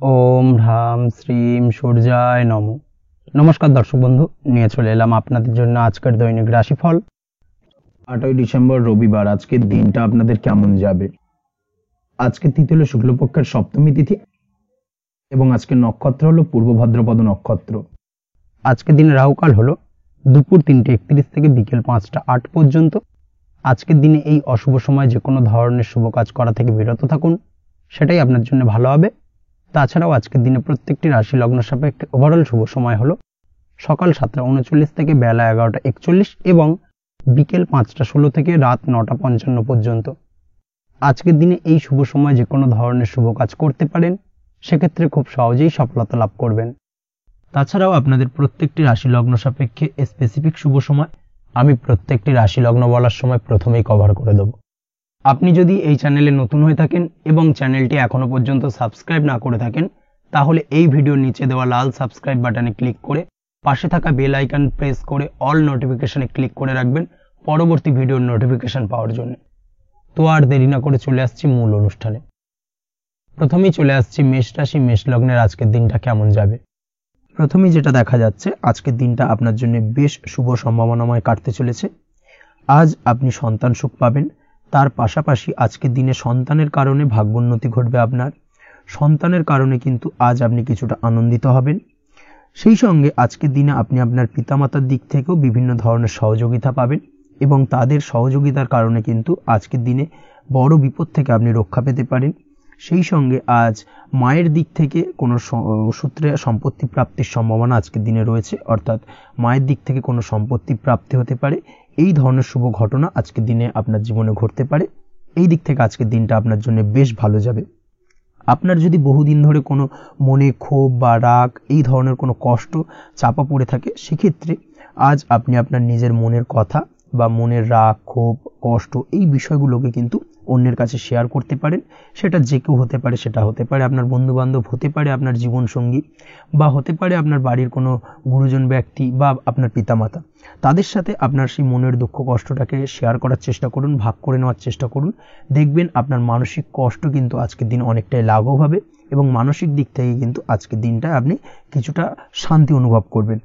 ওম হ্রাম শ্রীম সূর্যায় নম। নমস্কার দর্শক বন্ধু, নিয়ে চলে এলাম আপনাদের জন্য আজকের দৈনিক রাশিফল। 8ই ডিসেম্বর রবিবার। আজকের দিনটা আপনাদের কেমন যাবে? আজকে তিথি হলো শুক্লপক্ষের সপ্তমী তিথি এবং আজকের নক্ষত্র হলো পূর্ব ভাদ্রপদ নক্ষত্র। আজকের দিনে রাহুকাল হলো দুপুর 3:31 থেকে বিকেল 5টা 8 পর্যন্ত। আজকের দিনে এই অশুভ সময় যে কোনো ধরনের শুভ কাজ করা থেকে বিরত থাকুন, সেটাই আপনার জন্য ভালো হবে। তাছাড়াও আজকের দিনে প্রত্যেকটি রাশি লগ্ন সাপেক্ষে ওভারঅল শুভ সময় হলো সকাল 7টা 39 থেকে বেলা 11টা 41 এবং বিকেল 5টা 16 থেকে রাত 9টা 55 পর্যন্ত। আজকের দিনে এই শুভ সময় যে কোনো ধরনের শুভ কাজ করতে পারেন, সেক্ষেত্রে খুব সহজেই সফলতা লাভ করবেন। তাছাড়াও আপনাদের প্রত্যেকটি রাশি লগ্ন সাপেক্ষে স্পেসিফিক শুভ সময় আমি প্রত্যেকটি রাশি লগ্ন বলার সময় প্রথমেই কভার করে দেব। আপনি যদি এই চ্যানেলে নতুন হয়ে থাকেন এবং চ্যানেলটি এখনো পর্যন্ত সাবস্ক্রাইব না করে থাকেন, তাহলে এই ভিডিওর নিচে দেওয়া লাল সাবস্ক্রাইব বাটনে ক্লিক করে পাশে থাকা বেল আইকন প্রেস করে অল নোটিফিকেশনে ক্লিক করে রাখবেন পরবর্তী ভিডিওর নোটিফিকেশন পাওয়ার জন্য। তো আর দেরি না করে চলে আসছি মূল অনুষ্ঠানে। প্রথমেই চলে আসছি মেষ রাশি মেষ লগ্নের আজকের দিনটা কেমন যাবে। প্রথমেই যেটা দেখা যাচ্ছে, আজকের দিনটা আপনার জন্য বেশ শুভ সম্ভাবনাময় কাটতে চলেছে। আজ আপনি সন্তান সুখ পাবেন। তার পাশাপাশি আজকের দিনে সন্তানের কারণে ভাগ্যোন্নতি ঘটবে আপনার। সন্তানের কারণে কিন্তু আজ আপনি কিছুটা আনন্দিত হবেন। সেই সঙ্গে আজকের দিনে আপনি আপনার পিতামাতার দিক থেকেও বিভিন্ন ধরনের সহযোগিতা পাবেন এবং তাদের সহযোগিতার কারণে কিন্তু আজকের দিনে বড় বিপদ থেকে আপনি রক্ষা পেতে পারেন। সেই সঙ্গে আজ মায়ের দিক থেকে কোনো সূত্রে সম্পত্তি প্রাপ্তির সম্ভাবনা আজকের দিনে রয়েছে, অর্থাৎ মায়ের দিক থেকে কোনো সম্পত্তি প্রাপ্তি হতে পারে। এই ধরনের শুভ ঘটনা আজকের দিনে আপনার জীবনে ঘটতে পারে। এই দিক থেকে আজকের দিনটা আপনার জন্য বেশ ভালো যাবে। আপনার যদি বহুদিন ধরে কোনো মনে ক্ষোভ বা রাগ এই ধরনের কোনো কষ্ট চাপা পড়ে থাকে, সেক্ষেত্রে আজ আপনি আপনার নিজের মনের কথা বা মনের রাগ ক্ষোভ কষ্ট এই বিষয়গুলোকে কিন্তু অন্যের কাছে শেয়ার করতে পারেন। সেটা যে কেউ হতে পারে, সেটা হতে পারে আপনার বন্ধুবান্ধব, হতে পারে আপনার জীবনসঙ্গী, বা হতে পারে আপনার বাড়ির কোনো গুরুজন ব্যক্তি বা আপনার পিতামাতা। তাদের সাথে আপনার সেই মনের দুঃখ কষ্টটাকে শেয়ার করার চেষ্টা করুন, ভাগ করে নেওয়ার চেষ্টা করুন। দেখবেন আপনার মানসিক কষ্ট কিন্তু আজকের দিন অনেকটাই লাঘব হবে এবং মানসিক দিক থেকে কিন্তু আজকের দিনটায় আপনি কিছুটা শান্তি অনুভব করবেন।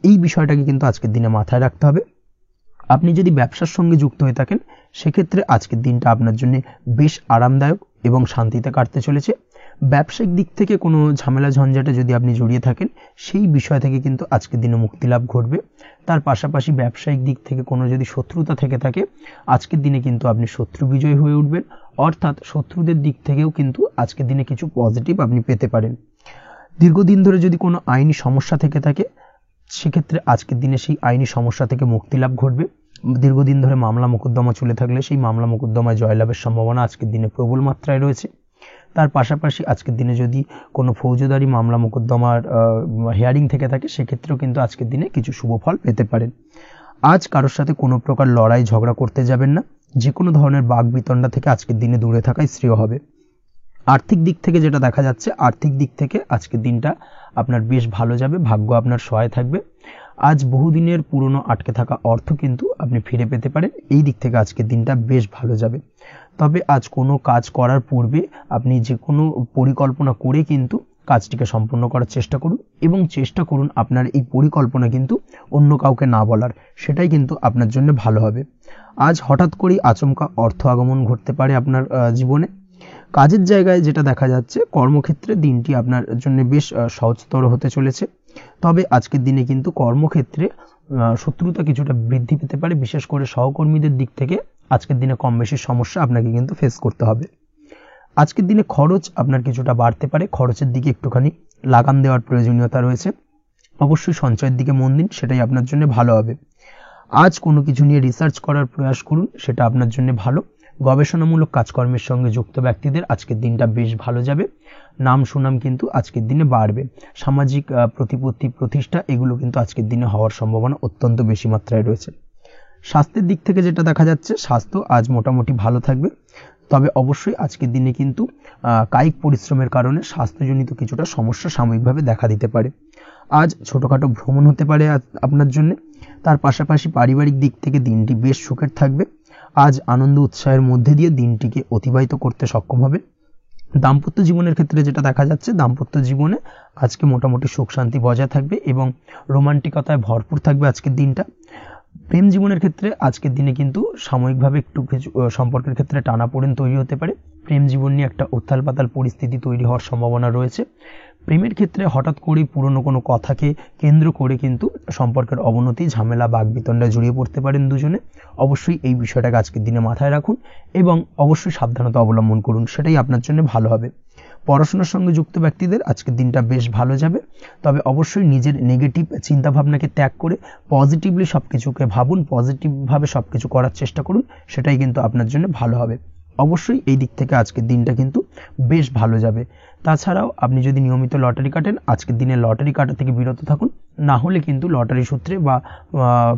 এই বিষয়টাকে কিন্তু আজকের দিনে মাথায় রাখতে হবে। আপনি যদি ব্যবসার সঙ্গে যুক্ত হয়ে থাকেন, সেক্ষেত্রে আজকের দিনটা আপনার জন্য বেশ আরামদায়ক এবং শান্তিতে কাটতে চলেছে। ব্যবসায়িক দিক থেকে কোনো ঝামেলা ঝঞ্ঝাটে যদি আপনি জড়িয়ে থাকেন, সেই বিষয় থেকে কিন্তু আজকের দিনে মুক্তি লাভ ঘটবে। তার পাশাপাশি ব্যবসায়িক দিক থেকে কোনো যদি শত্রুতা থেকে থাকে, আজকের দিনে কিন্তু আপনি শত্রু বিজয় হয়ে উঠবেন, অর্থাৎ শত্রুদের দিক থেকেও কিন্তু আজকের দিনে কিছু পজিটিভ আপনি পেতে পারেন। দীর্ঘদিন ধরে যদি কোনো আইনি সমস্যা থেকে থাকে, সেক্ষেত্রে আজকের দিনে সেই আইনি সমস্যা থেকে মুক্তি লাভ ঘটবে। দীর্ঘদিন ধরে মামলা মোকদ্দমা চলে থাকলে সেই মামলা মোকদ্দমায় জয়লাভের সম্ভাবনা আজকের দিনে প্রবল মাত্রায় রয়েছে। তার পাশাপাশি আজকের দিনে যদি কোনো ফৌজদারি মামলা মোকদ্দমার হিয়ারিং থেকে থাকে, সেক্ষেত্রেও কিন্তু আজকের দিনে কিছু শুভ ফল পেতে পারেন। আজ কারোর সাথে কোনো প্রকার লড়াই ঝগড়া করতে যাবেন না। যে কোনো ধরনের বাক বিতণ্ডা থেকে আজকের দিনে দূরে থাকাই শ্রেয় হবে। আর্থিক দিক থেকে যেটা দেখা যাচ্ছে, আর্থিক দিক থেকে আজকের দিনটা আপনার বেশ ভালো যাবে, ভাগ্য আপনার সহায় থাকবে। আজ বহুদিনের পুরনো আটকে থাকা অর্থ কিন্তু আপনি ফিরে পেতে পারেন। এই দিক থেকে আজকের দিনটা বেশ ভালো যাবে। তবে আজ কোনো কাজ করার পূর্বে আপনি যে কোনো পরিকল্পনা করে কিন্তু কাজটিকে সম্পূর্ণ করার চেষ্টা করুন এবং চেষ্টা করুন আপনার এই পরিকল্পনা কিন্তু অন্য কাউকে না বলার, সেটাই কিন্তু আপনার জন্য ভালো হবে। আজ হঠাৎ করেই আচমকা অর্থ আগমন ঘটতে পারে আপনার জীবনে। কাজের জায়গায় যেটা দেখা যাচ্ছে, কর্মক্ষেত্রে দিনটি আপনার জন্য বেশ সহজতর হতে চলেছে। তবে আজকের দিনে কিন্তু কর্মক্ষেত্রে শত্রুতা কিছুটা বৃদ্ধি পেতে পারে, বিশেষ করে সহকর্মীদের দিক থেকে আজকের দিনে কম বেশি সমস্যা আপনাকে কিন্তু ফেস করতে হবে। আজকের দিনে খরচ আপনার কিছুটা বাড়তে পারে, খরচের দিকে একটুখানি লাগাম দেওয়ার প্রয়োজনীয়তা রয়েছে। অবশ্যই সঞ্চয়ের দিকে মন দিন, সেটাই আপনার জন্য ভালো হবে। আজ কোনো কিছু নিয়ে রিসার্চ করার প্রয়াস করুন, সেটা আপনার জন্য ভালো। গবেষণামূলক কাজকর্মের সঙ্গে যুক্ত ব্যক্তিদের আজকের দিনটা বেশ ভালো যাবে। নাম সুনাম কিন্তু আজকের দিনে বাড়বে। সামাজিক প্রতিপত্তি প্রতিষ্ঠা এগুলো কিন্তু আজকের দিনে হওয়ার সম্ভাবনা অত্যন্ত বেশি মাত্রায় রয়েছে। স্বাস্থ্যের দিক থেকে যেটা দেখা যাচ্ছে, স্বাস্থ্য আজ মোটামুটি ভালো থাকবে। তবে অবশ্যই আজকের দিনে কিন্তু কায়িক পরিশ্রমের কারণে স্বাস্থ্যজনিত কিছুটা সমস্যা সাময়িকভাবে দেখা দিতে পারে। আজ ছোটোখাটো ভ্রমণ হতে পারে আপনার জন্য। তার পাশাপাশি পারিবারিক দিক থেকে দিনটি বেশ সুখের থাকবে। আজ আনন্দ উৎসাহের মধ্যে দিয়ে দিনটিকে অতিবাহিত করতে সক্ষম হবে। দাম্পত্য জীবনের ক্ষেত্রে যেটা দেখা যাচ্ছে, দাম্পত্য জীবনে আজকে মোটামুটি সুখ শান্তি বজায় থাকবে এবং রোমান্টিকতায় ভরপুর থাকবে আজকের দিনটা। প্রেম জীবনের ক্ষেত্রে আজকের দিনে কিন্তু সাময়িকভাবে একটু কিছু সম্পর্কের ক্ষেত্রে টানাপোড়েন তৈরি হতে পারে। প্রেম জীবন নিয়ে একটা উত্থাল পাতাল পরিস্থিতি তৈরি হওয়ার সম্ভাবনা রয়েছে। প্রেমের ক্ষেত্রে হঠাৎ করেই পুরনো কোনো কথাকে কেন্দ্র করে কিন্তু সম্পর্কের অবনতি, ঝামেলা, বাগবিতণ্ডায় জড়িয়ে পড়তে পারেন দুজনে। অবশ্যই এই বিষয়টাকে আজকের দিনে মাথায় রাখুন এবং অবশ্যই সাবধানতা অবলম্বন করুন, সেটাই আপনার জন্য ভালো হবে। পড়াশোনার সঙ্গে যুক্ত ব্যক্তিদের আজকের দিনটা বেশ ভালো যাবে, তবে অবশ্যই নিজের নেগেটিভ চিন্তাভাবনাকে ত্যাগ করে পজিটিভলি সব কিছুকে ভাবুন, পজিটিভভাবে সব কিছু করার চেষ্টা করুন, সেটাই কিন্তু আপনার জন্য ভালো হবে। অবশ্যই এই দিক থেকে আজকের দিনটা কিন্তু বেশ ভালো যাবে। তাছাড়াও আপনি যদি নিয়মিত লটারি কাটেন, আজকের দিনে লটারি কাটা থেকে বিরত থাকুন, না হলে কিন্তু লটারি সূত্রে বা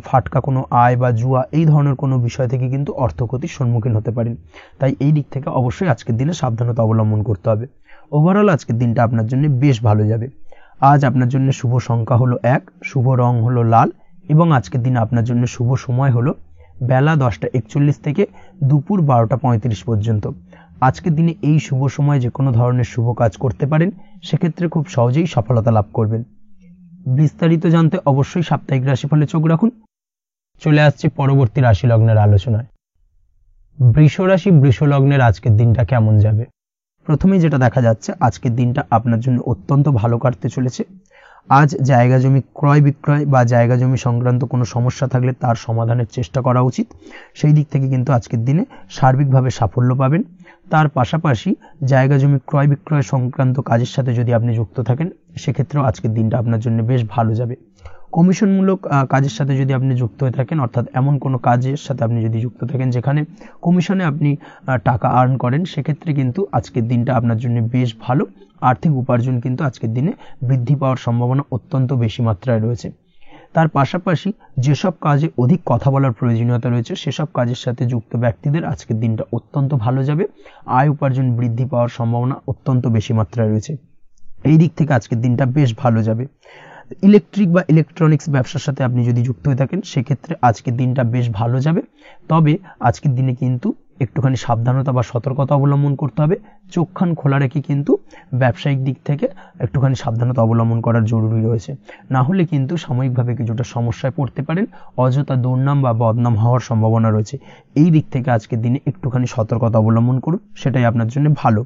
ফাটকা কোনো আয় বা জুয়া এই ধরনের কোনো বিষয় থেকে কিন্তু অর্থক্ষতির সম্মুখীন হতে পারেন। তাই এই দিক থেকে অবশ্যই আজকের দিনে সাবধানতা অবলম্বন করতে হবে। ওভারঅল আজকের দিনটা আপনার জন্য বেশ ভালো যাবে। আজ আপনার জন্য শুভ সংখ্যা হলো 1, শুভ রং হলো লাল এবং আজকের দিনে আপনার জন্য শুভ সময় হলো বেলা 10:41 থেকে দুপুর 12:35 পর্যন্ত। আজকের দিনে এই শুভ সময় যে কোনো ধরনের শুভ কাজ করতে পারেন, সেক্ষেত্রে খুব সহজেই সফলতা লাভ করবেন। বিস্তারিত জানতে অবশ্যই সাপ্তাহিক রাশিফলে চোখ রাখুন। চলে আসছে পরবর্তী রাশি লগ্নের আলোচনায়। বৃষ রাশি, বৃষ লগ্নের আজকের দিনটা কেমন যাবে? প্রথমেই যেটা দেখা যাচ্ছে, আজকের দিনটা আপনার জন্য অত্যন্ত ভালো কাটতে চলেছে। আজ জায়গা জমি ক্রয় বিক্রয় বা জায়গা জমি সংক্রান্ত কোনো সমস্যা থাকলে তার সমাধানের চেষ্টা করা উচিত। সেই দিক থেকে কিন্তু আজকের দিনে সার্বিকভাবে সাফল্য পাবেন। তার পাশাপাশি জায়গা জমি ক্রয় বিক্রয় সংক্রান্ত কাজের সাথে যদি আপনি যুক্ত থাকেন, সেক্ষেত্রেও আজকের দিনটা আপনার জন্য বেশ ভালো যাবে। কমিশনমূলক কাজের সাথে যদি আপনি যুক্ত হয়ে থাকেন, অর্থাৎ এমন কোনো কাজের সাথে আপনি যদি যুক্ত থাকেন যেখানে কমিশনে আপনি টাকা আর্ন করেন, সেক্ষেত্রে কিন্তু আজকের দিনটা আপনার জন্য বেশ ভালো। আর্থিক উপার্জন কিন্তু আজকের দিনে বৃদ্ধি পাওয়ার সম্ভাবনা অত্যন্ত বেশি মাত্রায় রয়েছে। তার পাশাপাশি যেসব কাজে অধিক কথা বলার প্রয়োজনীয়তা রয়েছে, সেসব কাজের সাথে যুক্ত ব্যক্তিদের আজকের দিনটা অত্যন্ত ভালো যাবে। আয় উপার্জন বৃদ্ধি পাওয়ার সম্ভাবনা অত্যন্ত বেশি মাত্রায় রয়েছে। এই দিক থেকে আজকের দিনটা বেশ ভালো যাবে। ইলেকট্রিক বা ইলেকট্রনিক্স ব্যবসার সাথে আপনি যদি যুক্ত হয়ে থাকেন, সেক্ষেত্রে আজকের দিনটা বেশ ভালো যাবে। তবে আজকের দিনে কিন্তু একটুখানি সাবধানতা বা সতর্কতা অবলম্বন করতে হবে। চোখ কান খোলা রেখে কিন্তু ব্যবসায়িক দিক থেকে একটুখানি সাবধানতা অবলম্বন করার জরুরি রয়েছে, না হলে কিন্তু সাময়িকভাবে কিছুটা সমস্যায় পড়তে পারেন, অযথা দুর্নাম বা বদনাম হওয়ার সম্ভাবনা রয়েছে। এই দিক থেকে আজকের দিনে একটুখানি সতর্কতা অবলম্বন করুন, সেটাই আপনার জন্য ভালো।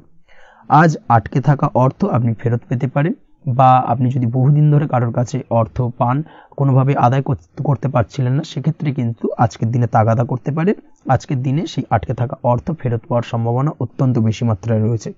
আজ আটকে থাকা অর্থ আপনি ফেরত পেতে পারেন, বা আপনি যদি বহুদিন ধরে কারোর কাছে অর্থ পান, কোনোভাবে আদায় করতে পারছিলেন না, সেক্ষেত্রে কিন্তু আজকের দিনে তাগাদা করতে পারেন। আজকের দিনে সেই আটকে থাকা অর্থ ফেরত পাওয়ার সম্ভাবনা অত্যন্ত বেশি মাত্রায় রয়েছে।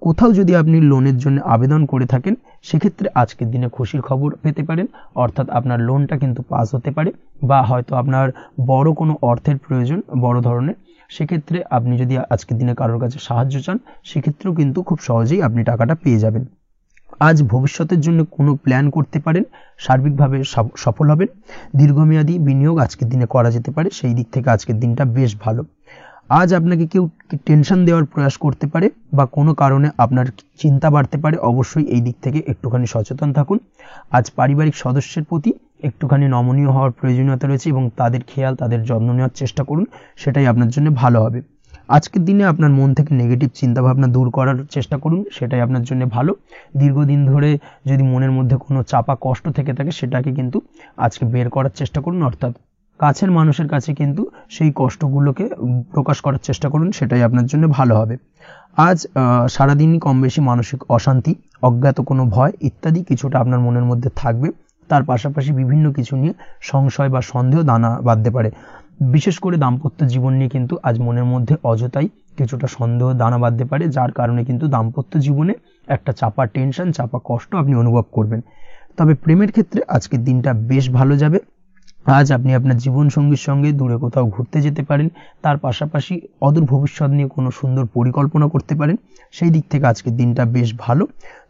কোথাও যদি আপনি লোনের জন্য আবেদন করে থাকেন, সেক্ষেত্রে আজকের দিনে খুশির খবর পেতে পারেন, অর্থাৎ আপনার লোনটা কিন্তু পাস হতে পারে, বা হয়তো আপনার বড় কোনো অর্থের প্রয়োজন, বড় ধরনের, সেক্ষেত্রে আপনি যদি আজকের দিনে কারোর কাছে সাহায্য চান, সেক্ষেত্রেও কিন্তু খুব সহজেই আপনি টাকাটা পেয়ে যাবেন। আজ ভবিষ্যতের জন্য কোনো প্ল্যান করতে পারেন, সার্বিকভাবে সফল হবেন। দীর্ঘমেয়াদী বিনিয়োগ আজকের দিনে করা যেতে পারে, সেই দিক থেকে আজকের দিনটা বেশ ভালো। আজ আপনাকে কেউ টেনশন দেওয়ার প্রয়াস করতে পারে বা কোনো কারণে আপনার চিন্তা বাড়তে পারে, অবশ্যই এই দিক থেকে একটুখানি সচেতন থাকুন। আজ পারিবারিক সদস্যের প্রতি একটুখানি নমনীয় হওয়ার প্রয়োজনীয়তা রয়েছে এবং তাদের খেয়াল, তাদের যত্ন নেওয়ার চেষ্টা করুন, সেটাই আপনার জন্য ভালো হবে। আজকের দিনে আপনার মন থেকে নেগেটিভ চিন্তাভাবনা দূর করার চেষ্টা করুন, সেটাই আপনার জন্য ভালো। দীর্ঘদিন ধরে যদি মনের মধ্যে কোনো চাপা কষ্ট থেকে থাকে, সেটাকে কিন্তু আজকে বের করার চেষ্টা করুন, অর্থাৎ কাছের মানুষের কাছে কিন্তু সেই কষ্টগুলোকে প্রকাশ করার চেষ্টা করুন, সেটাই আপনার জন্য ভালো হবে। আজ সারাদিনই কম বেশি মানসিক অশান্তি, অজ্ঞাত কোনো ভয় ইত্যাদি কিছুটা আপনার মনের মধ্যে থাকবে। তার পাশাপাশি বিভিন্ন কিছু নিয়ে সংশয় বা সন্দেহ দানা বাঁধতে পারে। বিশেষ করে দাম্পত্য জীবন নিয়ে কিন্তু আজ মনের মধ্যে অযথাই কিছুটা সন্দেহ দানা বাঁধতে পারে, যার কারণে কিন্তু দাম্পত্য জীবনে একটা চাপা টেনশন, চাপা কষ্ট আপনি অনুভব করবেন। তবে প্রেমের ক্ষেত্রে আজকের দিনটা বেশ ভালো যাবে। আজ আপনি আপনার জীবনসঙ্গীর সঙ্গে দূরে কোথাও ঘুরতে যেতে পারেন, তার পাশাপাশি অদূর ভবিষ্যৎ নিয়ে কোনো সুন্দর পরিকল্পনা করতে পারেন, সেই দিক থেকে আজকের দিনটা বেশ ভালো।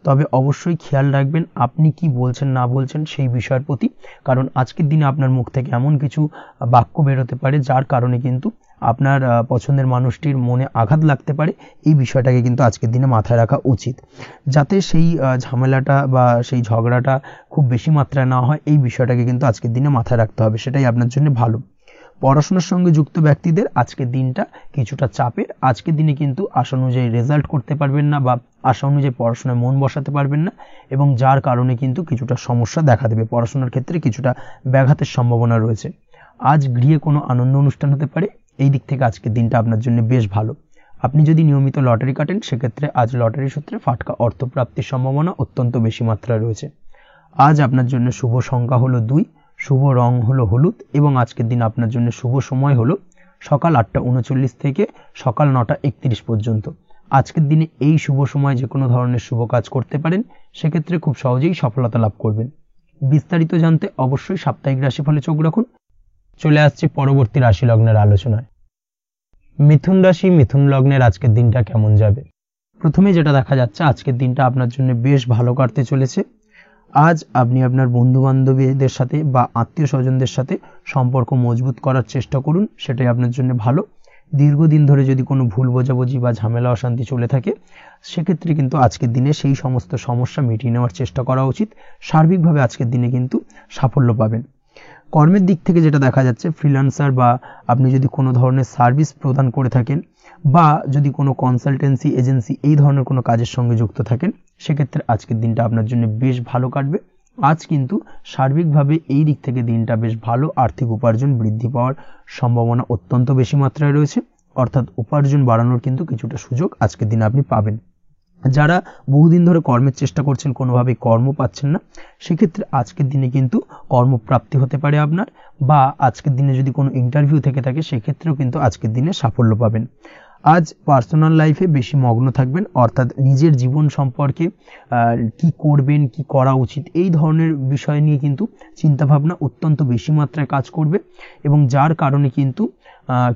তবে অবশ্যই খেয়াল রাখবেন আপনি কি বলছেন না বলছেন সেই বিষয়ের প্রতি, কারণ আজকের দিনে আপনার মুখ থেকে এমন কিছু বাক্য বেরোতে পারে যার কারণে কিন্তু আপনার পছন্দের মানুষটির মনে আঘাত লাগতে পারে। এই বিষয়টাকে কিন্তু আজকের দিনে মাথায় রাখা উচিত, যাতে সেই ঝামেলাটা বা সেই ঝগড়াটা খুব বেশি মাত্রায় না হয়। এই বিষয়টাকে কিন্তু আজকের দিনে মাথায় রাখতে হবে, সেটাই আপনার জন্য ভালো। পড়াশোনার সঙ্গে যুক্ত ব্যক্তিদের আজকের দিনটা কিছুটা চাপের। আজকের দিনে কিন্তু আশা অনুযায়ী রেজাল্ট করতে পারবেন না বা আশা অনুযায়ী পড়াশোনায় মন বসাতে পারবেন না, এবং যার কারণে কিন্তু কিছুটা সমস্যা দেখা দেবে। পড়াশোনার ক্ষেত্রে কিছুটা ব্যাঘাতের সম্ভাবনা রয়েছে। আজ গৃহে কোনো আনন্দ অনুষ্ঠান হতে পারে, এই দিক থেকে আজকের দিনটা আপনার জন্য বেশ ভালো। আপনি যদি নিয়মিত লটারি কাটেন সেক্ষেত্রে আজ লটারি সূত্রে ফাটকা অর্থপ্রাপ্তির সম্ভাবনা অত্যন্ত বেশি মাত্রায় রয়েছে। আজ আপনার জন্য শুভ সংখ্যা হলো 2, শুভ রং হলো হলুদ, এবং আজকের দিন আপনার জন্য শুভ সময় হলো সকাল 8:39 থেকে সকাল 9:31 পর্যন্ত। আজকের দিনে এই শুভ সময় যে কোনো ধরনের শুভ কাজ করতে পারেন, সেক্ষেত্রে খুব সহজেই সফলতা লাভ করবেন। বিস্তারিত জানতে অবশ্যই সাপ্তাহিক রাশিফলে চোখ রাখুন। চলে আসছে পরবর্তী রাশি লগ্নের আলোচনায়। মিথুন রাশি, মিথুন লগ্নের আজকের দিনটা কেমন যাবে? প্রথমে যেটা দেখা যাচ্ছে, আজকের দিনটা আপনার জন্য বেশ ভালো কাটতে চলেছে। আজ আপনি আপনার বন্ধু বান্ধবীদের সাথে বা আত্মীয় স্বজনদের সাথে সম্পর্ক মজবুত করার চেষ্টা করুন, সেটাই আপনার জন্য ভালো। দীর্ঘদিন ধরে যদি কোনো ভুল বোঝাবুঝি বা ঝামেলা অশান্তি চলে থাকে, সেক্ষেত্রে কিন্তু আজকের দিনে সেই সমস্ত সমস্যা মিটিয়ে নেওয়ার চেষ্টা করা উচিত। সার্বিকভাবে আজকের দিনে কিন্তু সাফল্য পাবেন। কর্মের দিক থেকে যেটা দেখা যাচ্ছে, ফ্রিল্যান্সার বা আপনি যদি কোনো ধরনের সার্ভিস প্রদান করে থাকেন বা যদি কোনো কনসালটেন্সি এজেন্সি এই ধরনের কোনো কাজের সঙ্গে যুক্ত থাকেন, সেক্ষেত্রে আজকের দিনটা আপনার জন্য বেশ ভালো কাটবে। আজ কিন্তু সার্বিকভাবে এই দিক থেকে দিনটা বেশ ভালো। আর্থিক উপার্জন বৃদ্ধি পাওয়ার সম্ভাবনা অত্যন্ত বেশি মাত্রায় রয়েছে, অর্থাৎ উপার্জন বাড়ানোর কিন্তু কিছুটা সুযোগ আজকের দিনে আপনি পাবেন। যারা বহুদিন ধরে কর্মের চেষ্টা করছেন, কোনোভাবেই কর্ম পাচ্ছেন না, সেক্ষেত্রে আজকের দিনে কিন্তু কর্মপ্রাপ্তি হতে পারে আপনার, বা আজকের দিনে যদি কোনো ইন্টারভিউ থেকে থাকে সেক্ষেত্রেও কিন্তু আজকের দিনে সাফল্য পাবেন। আজ পার্সোনাল লাইফে বেশি মগ্ন থাকবেন, অর্থাৎ নিজের জীবন সম্পর্কে কি করবেন, কি করা উচিত, এই ধরনের বিষয় নিয়ে কিন্তু চিন্তাভাবনা অত্যন্ত বেশি মাত্রায় কাজ করবে, এবং যার কারণে কিন্তু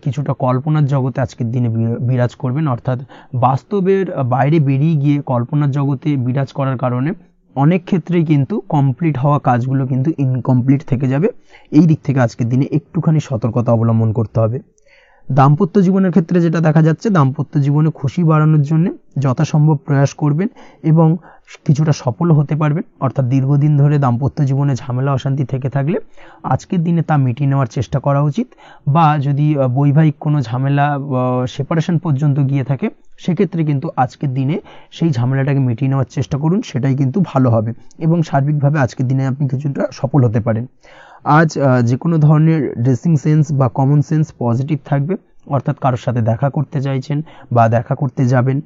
কিছুটা কল্পনার জগতে আজকের দিনে বিরাজ করবেন। অর্থাৎ বাস্তবের বাইরে বেরিয়ে গিয়ে কল্পনার জগতে বিরাজ করার কারণে অনেক ক্ষেত্রেই কিন্তু কমপ্লিট হওয়া কাজগুলো কিন্তু ইনকমপ্লিট থেকে যাবে। এই দিক থেকে আজকের দিনে একটুখানি সতর্কতা অবলম্বন করতে হবে। দাম্পত্য জীবনের ক্ষেত্রে যেটা দেখা যাচ্ছে, দাম্পত্য জীবনে খুশি বাড়ানোর জন্য যথাসম্ভব প্রয়াস করবেন এবং কিছুটা সফল হতে পারবেন। অর্থাৎ দীর্ঘদিন ধরে দাম্পত্য জীবনে ঝামেলা অশান্তি থেকে থাকলে আজকের দিনে তা মিটিয়ে নেওয়ার চেষ্টা করা উচিত, বা যদি বৈবাহিক কোনো ঝামেলা সেপারেশন পর্যন্ত গিয়ে থাকে, সেক্ষেত্রে কিন্তু আজকের দিনে সেই ঝামেলাটাকে মিটিয়ে নেওয়ার চেষ্টা করুন, সেটাই কিন্তু ভালো হবে, এবং সার্বিকভাবে আজকের দিনে আপনি কিছুটা সফল হতে পারেন। আজ যে কোনো ধরনের ড্রেসিং সেন্স বা কমন সেন্স পজিটিভ থাকবে, অর্থাৎ কারোর সাথে দেখা করতে চাইছেন বা দেখা করতে যাবেন,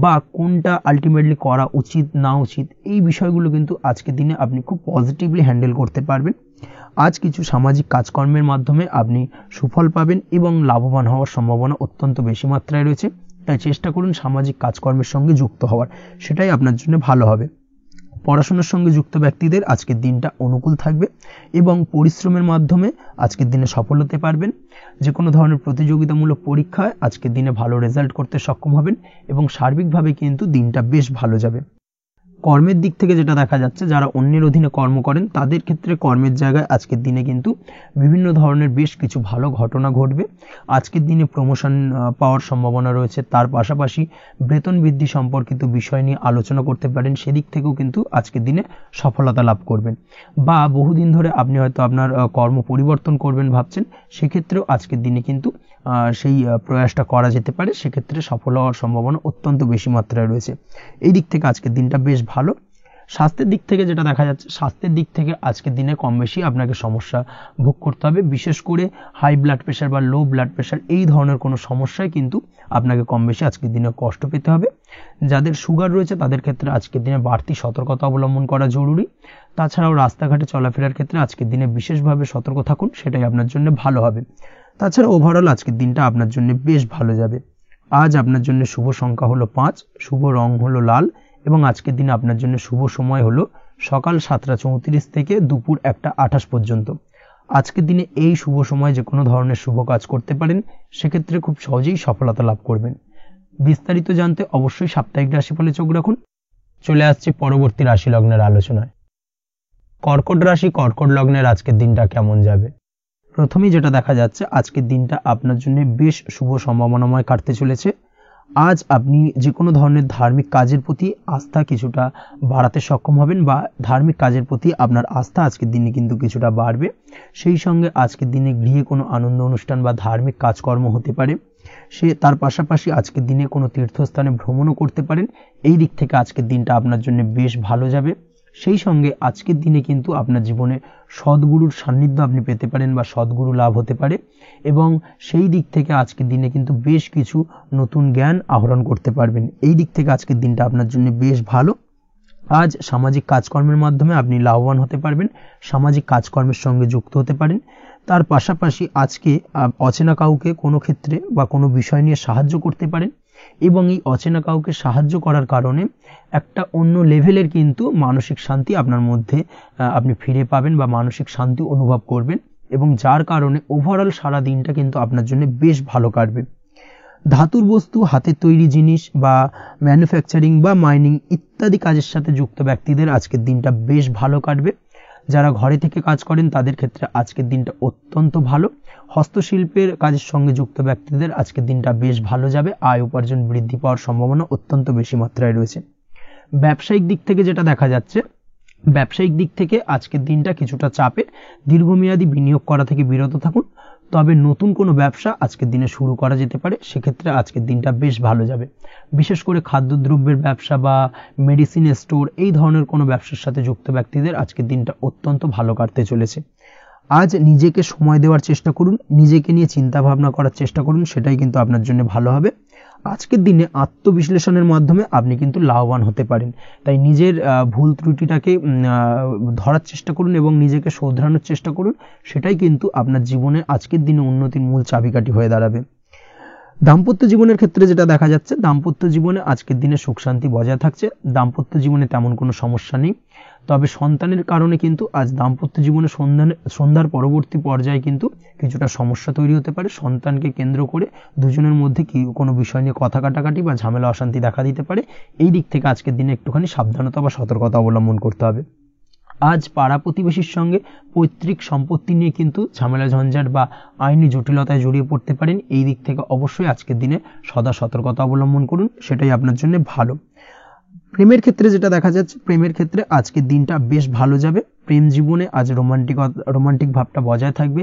বা কোনটা আলটিমেটলি করা উচিত না উচিত, এই বিষয়গুলো কিন্তু আজকের দিনে আপনি খুব পজিটিভলি হ্যান্ডেল করতে পারবেন। আজ কিছু সামাজিক কাজকর্মের মাধ্যমে আপনি সুফল পাবেন এবং লাভবান হওয়ার সম্ভাবনা অত্যন্ত বেশি মাত্রায় রয়েছে। তাই চেষ্টা করুন সামাজিক কাজকর্মের সঙ্গে যুক্ত হওয়ার, সেটাই আপনার জন্য ভালো হবে। পড়াশোনার সঙ্গে যুক্ত ব্যক্তিদের আজকের দিনটা অনুকূল থাকবে এবং পরিশ্রমের মাধ্যমে আজকের দিনে সফল হতে পারবেন। যে কোনো ধরনের প্রতিযোগিতামূলক পরীক্ষায় আজকের দিনে ভালো রেজাল্ট করতে সক্ষম হবেন এবং সার্বিকভাবে কিন্তু দিনটা বেশ ভালো যাবে। কর্মের দিক থেকে যেটা দেখা যাচ্ছে, যারা অন্যের অধীনে কর্ম করেন তাদের ক্ষেত্রে কর্মের জায়গায় আজকের দিনে কিন্তু বিভিন্ন ধরনের বেশ কিছু ভালো ঘটনা ঘটবে। আজকের দিনে প্রমোশন পাওয়ার সম্ভাবনা রয়েছে, তার পাশাপাশি বেতন বৃদ্ধি সম্পর্কিত বিষয় নিয়ে আলোচনা করতে পারেন, সেদিক থেকেও কিন্তু আজকের দিনে সফলতা লাভ করবেন। বা বহুদিন ধরে আপনি হয়তো আপনার কর্ম পরিবর্তন করবেন ভাবছেন, সেক্ষেত্রেও আজকের দিনে কিন্তু সেই প্রয়াসটা করা যেতে পারে, সেক্ষেত্রে সফল হওয়ার সম্ভাবনা অত্যন্ত বেশি মাত্রায় রয়েছে। এই দিক থেকে আজকের দিনটা বেশ ভালো। স্বাস্থ্যের দিক থেকে যেটা দেখা যাচ্ছে, স্বাস্থ্যের দিক থেকে আজকের দিনে কম বেশি আপনাকে সমস্যা ভোগ করতে হবে, বিশেষ করে হাই ব্লাড প্রেশার বা লো ব্লাড প্রেশার এই ধরনের কোনো সমস্যায় কিন্তু আপনাকে কম বেশি আজকের দিনে কষ্ট পেতে হবে। যাদের সুগার রয়েছে তাদের ক্ষেত্রে আজকের দিনে বাড়তি সতর্কতা অবলম্বন করা জরুরি। তাছাড়াও রাস্তাঘাটে চলাফেরার ক্ষেত্রে আজকের দিনে বিশেষভাবে সতর্ক থাকুন, সেটাই আপনার জন্য ভালো হবে। তাছাড়া ওভারঅল আজকের দিনটা আপনার জন্য বেশ ভালো যাবে। আজ আপনার জন্য শুভ সংখ্যা হলো 5, শুভ রং হলো লাল, এবং আজকের দিনে আপনার জন্য শুভ সময় হলো সকাল 7:34 থেকে দুপুর 1:28 পর্যন্ত। আজকের দিনে এই শুভ সময় যে কোনো ধরনের শুভ কাজ করতে পারেন, সেক্ষেত্রে খুব সহজেই সফলতা লাভ করবেন। বিস্তারিত জানতে অবশ্যই সাপ্তাহিক রাশিফলে চোখ রাখুন। চলে আসছে পরবর্তী রাশি লগ্নের আলোচনায়। কর্কট রাশি, কর্কট লগ্নের আজকের দিনটা কেমন যাবে? প্রথমেই যেটা দেখা যাচ্ছে, আজকের দিনটা আপনার জন্য বেশ শুভ সম্ভাবনাময় কাটতে চলেছে। আজ আপনি যে কোনো ধরনের ধার্মিক কাজের প্রতি আস্থা কিছুটা বাড়াতে সক্ষম হবেন, বা ধার্মিক কাজের প্রতি আপনার আস্থা আজকের দিনে কিন্তু কিছুটা বাড়বে। সেই সঙ্গে আজকের দিনে গৃহে কোনো আনন্দ অনুষ্ঠান বা ধার্মিক কাজকর্ম হতে পারে। তার পাশাপাশি আজকের দিনে কোনো তীর্থস্থানে ভ্রমণও করতে পারেন। এই দিক থেকে আজকের দিনটা আপনার জন্য বেশ ভালো যাবে। সেই সঙ্গে আজকের দিনে কিন্তু আপনার জীবনে সদ্গুরুর সান্নিধ্য আপনি পেতে পারেন বা সদ্গুরু লাভ হতে পারে, এবং সেই দিক থেকে আজকের দিনে কিন্তু বেশ কিছু নতুন জ্ঞান আহরণ করতে পারবেন। এই দিক থেকে আজকের দিনটা আপনার জন্য বেশ ভালো। আজ সামাজিক কাজকর্মের মাধ্যমে আপনি লাভবান হতে পারবেন, সামাজিক কাজকর্মের সঙ্গে যুক্ত হতে পারেন। তার পাশাপাশি আজকে অচেনা কাউকে কোনো ক্ষেত্রে বা কোনো বিষয় নিয়ে সাহায্য করতে পারেন, এবং এই অচেনা কাউকে সাহায্য করার কারণে একটা অন্য লেভেলের কিন্তু মানসিক শান্তি আপনার মধ্যে আপনি ফিরে পাবেন বা মানসিক শান্তি অনুভব করবেন, এবং যার কারণে ওভারঅল সারা দিনটা কিন্তু আপনার জন্য বেশ ভালো কাটবে। ধাতুর বস্তু, হাতের তৈরি জিনিস বা ম্যানুফ্যাকচারিং বা মাইনিং ইত্যাদি কাজের সাথে যুক্ত ব্যক্তিদের আজকের দিনটা বেশ ভালো কাটবে। যারা ঘরে থেকে কাজ করেন তাদের ক্ষেত্রে আজকের দিনটা অত্যন্ত ভালো। হস্তশিল্পের কাজের সঙ্গে যুক্ত ব্যক্তিদের আজকের দিনটা বেশ ভালো যাবে। আয় উপার্জন বৃদ্ধি পাওয়ার সম্ভাবনা অত্যন্ত বেশি মাত্রায় রয়েছে। ব্যবসায়িক দিক থেকে যেটা দেখা যাচ্ছে, ব্যবসায়িক দিক থেকে আজকের দিনটা কিছুটা চাপের। দীর্ঘমেয়াদী বিনিয়োগ করা থেকে বিরত থাকুন, তবে নতুন কোনো ব্যবসা আজকের দিনে শুরু করা যেতে পারে, সেক্ষেত্রে আজকের দিনটা বেশ ভালো যাবে। বিশেষ করে খাদ্যদ্রব্যের ব্যবসা বা মেডিসিন স্টোর এই ধরনের কোনো ব্যবসার সাথে যুক্ত ব্যক্তিদের আজকের দিনটা অত্যন্ত ভালো কাটতে চলেছে। আজ নিজেকে সময় দেওয়ার চেষ্টা করুন, নিজেকে নিয়ে চিন্তা ভাবনা করার চেষ্টা করুন, সেটাই কিন্তু আপনার জন্য ভালো হবে। আজকের দিনে আত্মবিশ্লেষণের মাধ্যমে আপনি কিন্তু লাভবান হতে পারেন, তাই নিজের ভুল ত্রুটিটাকে ধরার চেষ্টা করুন এবং নিজেকে শোধরানোর চেষ্টা করুন, সেটাই কিন্তু আপনার জীবনে আজকের দিনে উন্নতির মূল চাবিকাঠি হয়ে দাঁড়াবে। দাম্পত্য জীবনের ক্ষেত্রে যেটা দেখা যাচ্ছে, দাম্পত্য জীবনে আজকের দিনে সুখ শান্তি বজায় থাকছে। দাম্পত্য জীবনে তেমন কোনো সমস্যা নেই, তবে সন্তানের কারণে কিন্তু আজ দাম্পত্য জীবনে সন্ধ্যার পরবর্তী পর্যায়ে কিন্তু কিছুটা সমস্যা তৈরি হতে পারে। সন্তানকে কেন্দ্র করে দুজনের মধ্যে কোনো বিষয় নিয়ে কথা কাটাকাটি বা ঝামেলা অশান্তি দেখা দিতে পারে। এই দিক থেকে আজকের দিনে একটুখানি সাবধানতা বা সতর্কতা অবলম্বন করতে হবে। আজ পাড়া প্রতিবেশীর সঙ্গে পৈতৃক সম্পত্তি নিয়ে কিন্তু ঝামেলা ঝঞ্ঝাট বা আইনি জটিলতায় জড়িয়ে পড়তে পারেন। এই দিক থেকে অবশ্যই আজকের দিনে সদা সতর্কতা অবলম্বন করুন, সেটাই আপনার জন্য ভালো। প্রেমের ক্ষেত্রে যেটা দেখা যাচ্ছে, প্রেমের ক্ষেত্রে আজকের দিনটা বেশ ভালো যাবে। প্রেম জীবনে আজ রোমান্টিক ভাবটা বজায় থাকবে।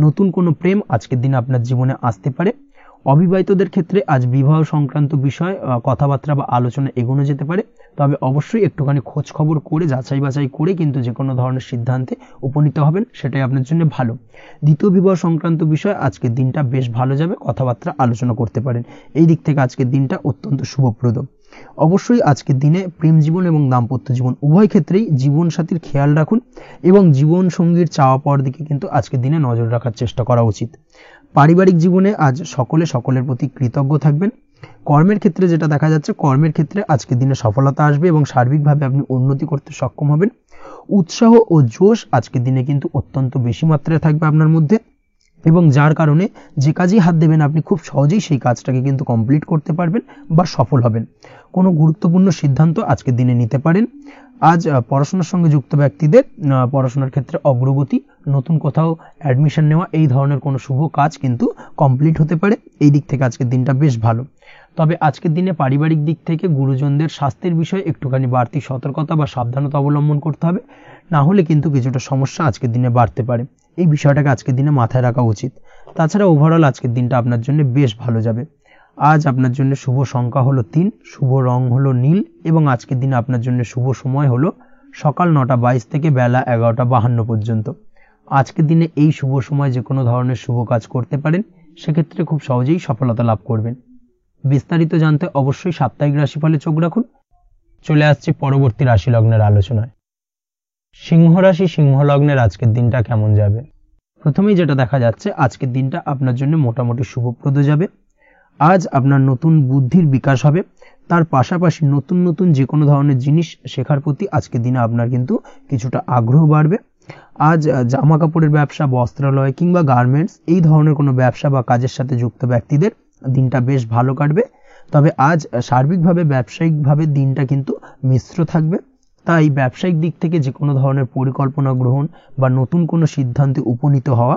নতুন কোনো প্রেম আজকের দিনে আপনার জীবনে আসতে পারে। অবিবাহিতদের ক্ষেত্রে আজ বিবাহ সংক্রান্ত বিষয় কথাবার্তা বা আলোচনা এগোনো যেতে পারে, তবে অবশ্যই একটুখানি খোঁজ খবর করে যাচাই বাছাই করে কিন্তু যে কোনো ধরনের সিদ্ধান্তে উপনীত হবেন, সেটাই আপনার জন্য ভালো। দ্বিতীয় বিবাহ সংক্রান্ত বিষয় আজকের দিনটা বেশ ভালো যাবে, কথাবার্তা আলোচনা করতে পারেন। এই দিক থেকে আজকের দিনটা অত্যন্ত শুভপ্রদ। অবশ্যই আজকের দিনে প্রেম জীবন এবং দাম্পত্য জীবন উভয় ক্ষেত্রেই জীবনসাথীর খেয়াল রাখুন, এবং জীবন সঙ্গীর চাওয়া পাওয়ার দিকে কিন্তু আজকের দিনে নজর রাখার চেষ্টা করা উচিত। পারিবারিক জীবনে আজ সকলের প্রতি কৃতজ্ঞ থাকবেন। কর্মের ক্ষেত্রে যেটা দেখা যাচ্ছে, কর্মের ক্ষেত্রে আজকের দিনে সফলতা আসবে এবং সার্বিকভাবে আপনি উন্নতি করতে সক্ষম হবেন। উৎসাহ ও জোশ আজকের দিনে কিন্তু অত্যন্ত বেশি মাত্রায় থাকবে আপনার মধ্যে, এবং যার কারণে যে কাজেই হাত দেবেন আপনি খুব সহজেই সেই কাজটাকে কিন্তু কমপ্লিট করতে পারবেন বা সফল হবেন। কোনো গুরুত্বপূর্ণ সিদ্ধান্ত আজকের দিনে নিতে পারেন। আজ পড়াশোনার সঙ্গে যুক্ত ব্যক্তিদের পড়াশোনার ক্ষেত্রে অগ্রগতি, নতুন কোথাও অ্যাডমিশন নেওয়া, এই ধরনের কোনো শুভ কাজ কিন্তু কমপ্লিট হতে পারে। এই দিক থেকে আজকের দিনটা বেশ ভালো। তবে আজকের দিনে পারিবারিক দিক থেকে গুরুজনদের স্বাস্থ্যের বিষয়ে একটুখানি বাড়তি সতর্কতা বা সাবধানতা অবলম্বন করতে হবে, না হলে কিন্তু কিছুটা সমস্যা আজকের দিনে বাড়তে পারে। এই বিষয়টাকে আজকের দিনে মাথায় রাখা উচিত। তাছাড়া ওভারঅল আজকের দিনটা আপনার জন্য বেশ ভালো যাবে। আজ আপনার জন্য শুভ সংখ্যা হলো 3, শুভ রং হলো নীল, এবং আজকের দিনে আপনার জন্য শুভ সময় হলো সকাল 9:22 থেকে বেলা 11:52 পর্যন্ত। আজকের দিনে এই শুভ সময় যে কোনো ধরনের শুভ কাজ করতে পারেন, সেক্ষেত্রে খুব সহজেই সফলতা লাভ করবেন। বিস্তারিত জানতে অবশ্যই সাপ্তাহিক রাশিফলে চোখ রাখুন। চলে আসছে পরবর্তী রাশি লগ্নের আলোচনায়। সিংহ রাশি, সিংহ লগ্নের আজকের দিনটা কেমন যাবে? প্রথমেই যেটা দেখা যাচ্ছে, আজকের দিনটা আপনার জন্য মোটামুটি শুভপ্রদ যাবে। আজ আপনার নতুন বুদ্ধির বিকাশ হবে, তার পাশাপাশি নতুন নতুন যে কোনো ধরনের জিনিস শেখার প্রতি আজকের দিনে আপনার কিন্তু কিছুটা আগ্রহ বাড়বে। আজ জামা কাপড়ের ব্যবসা, বস্ত্রালয় কিংবা গার্মেন্টস এই ধরনের কোনো ব্যবসা বা কাজের সাথে যুক্ত ব্যক্তিদের দিনটা বেশ ভালো কাটবে। তবে আজ সার্বিকভাবে ব্যবসায়িকভাবে দিনটা কিন্তু মিশ্র থাকবে। তাই ব্যবসায়িক দিক থেকে যে কোনো ধরনের পরিকল্পনা গ্রহণ বা নতুন কোনো সিদ্ধান্তে উপনীত হওয়া,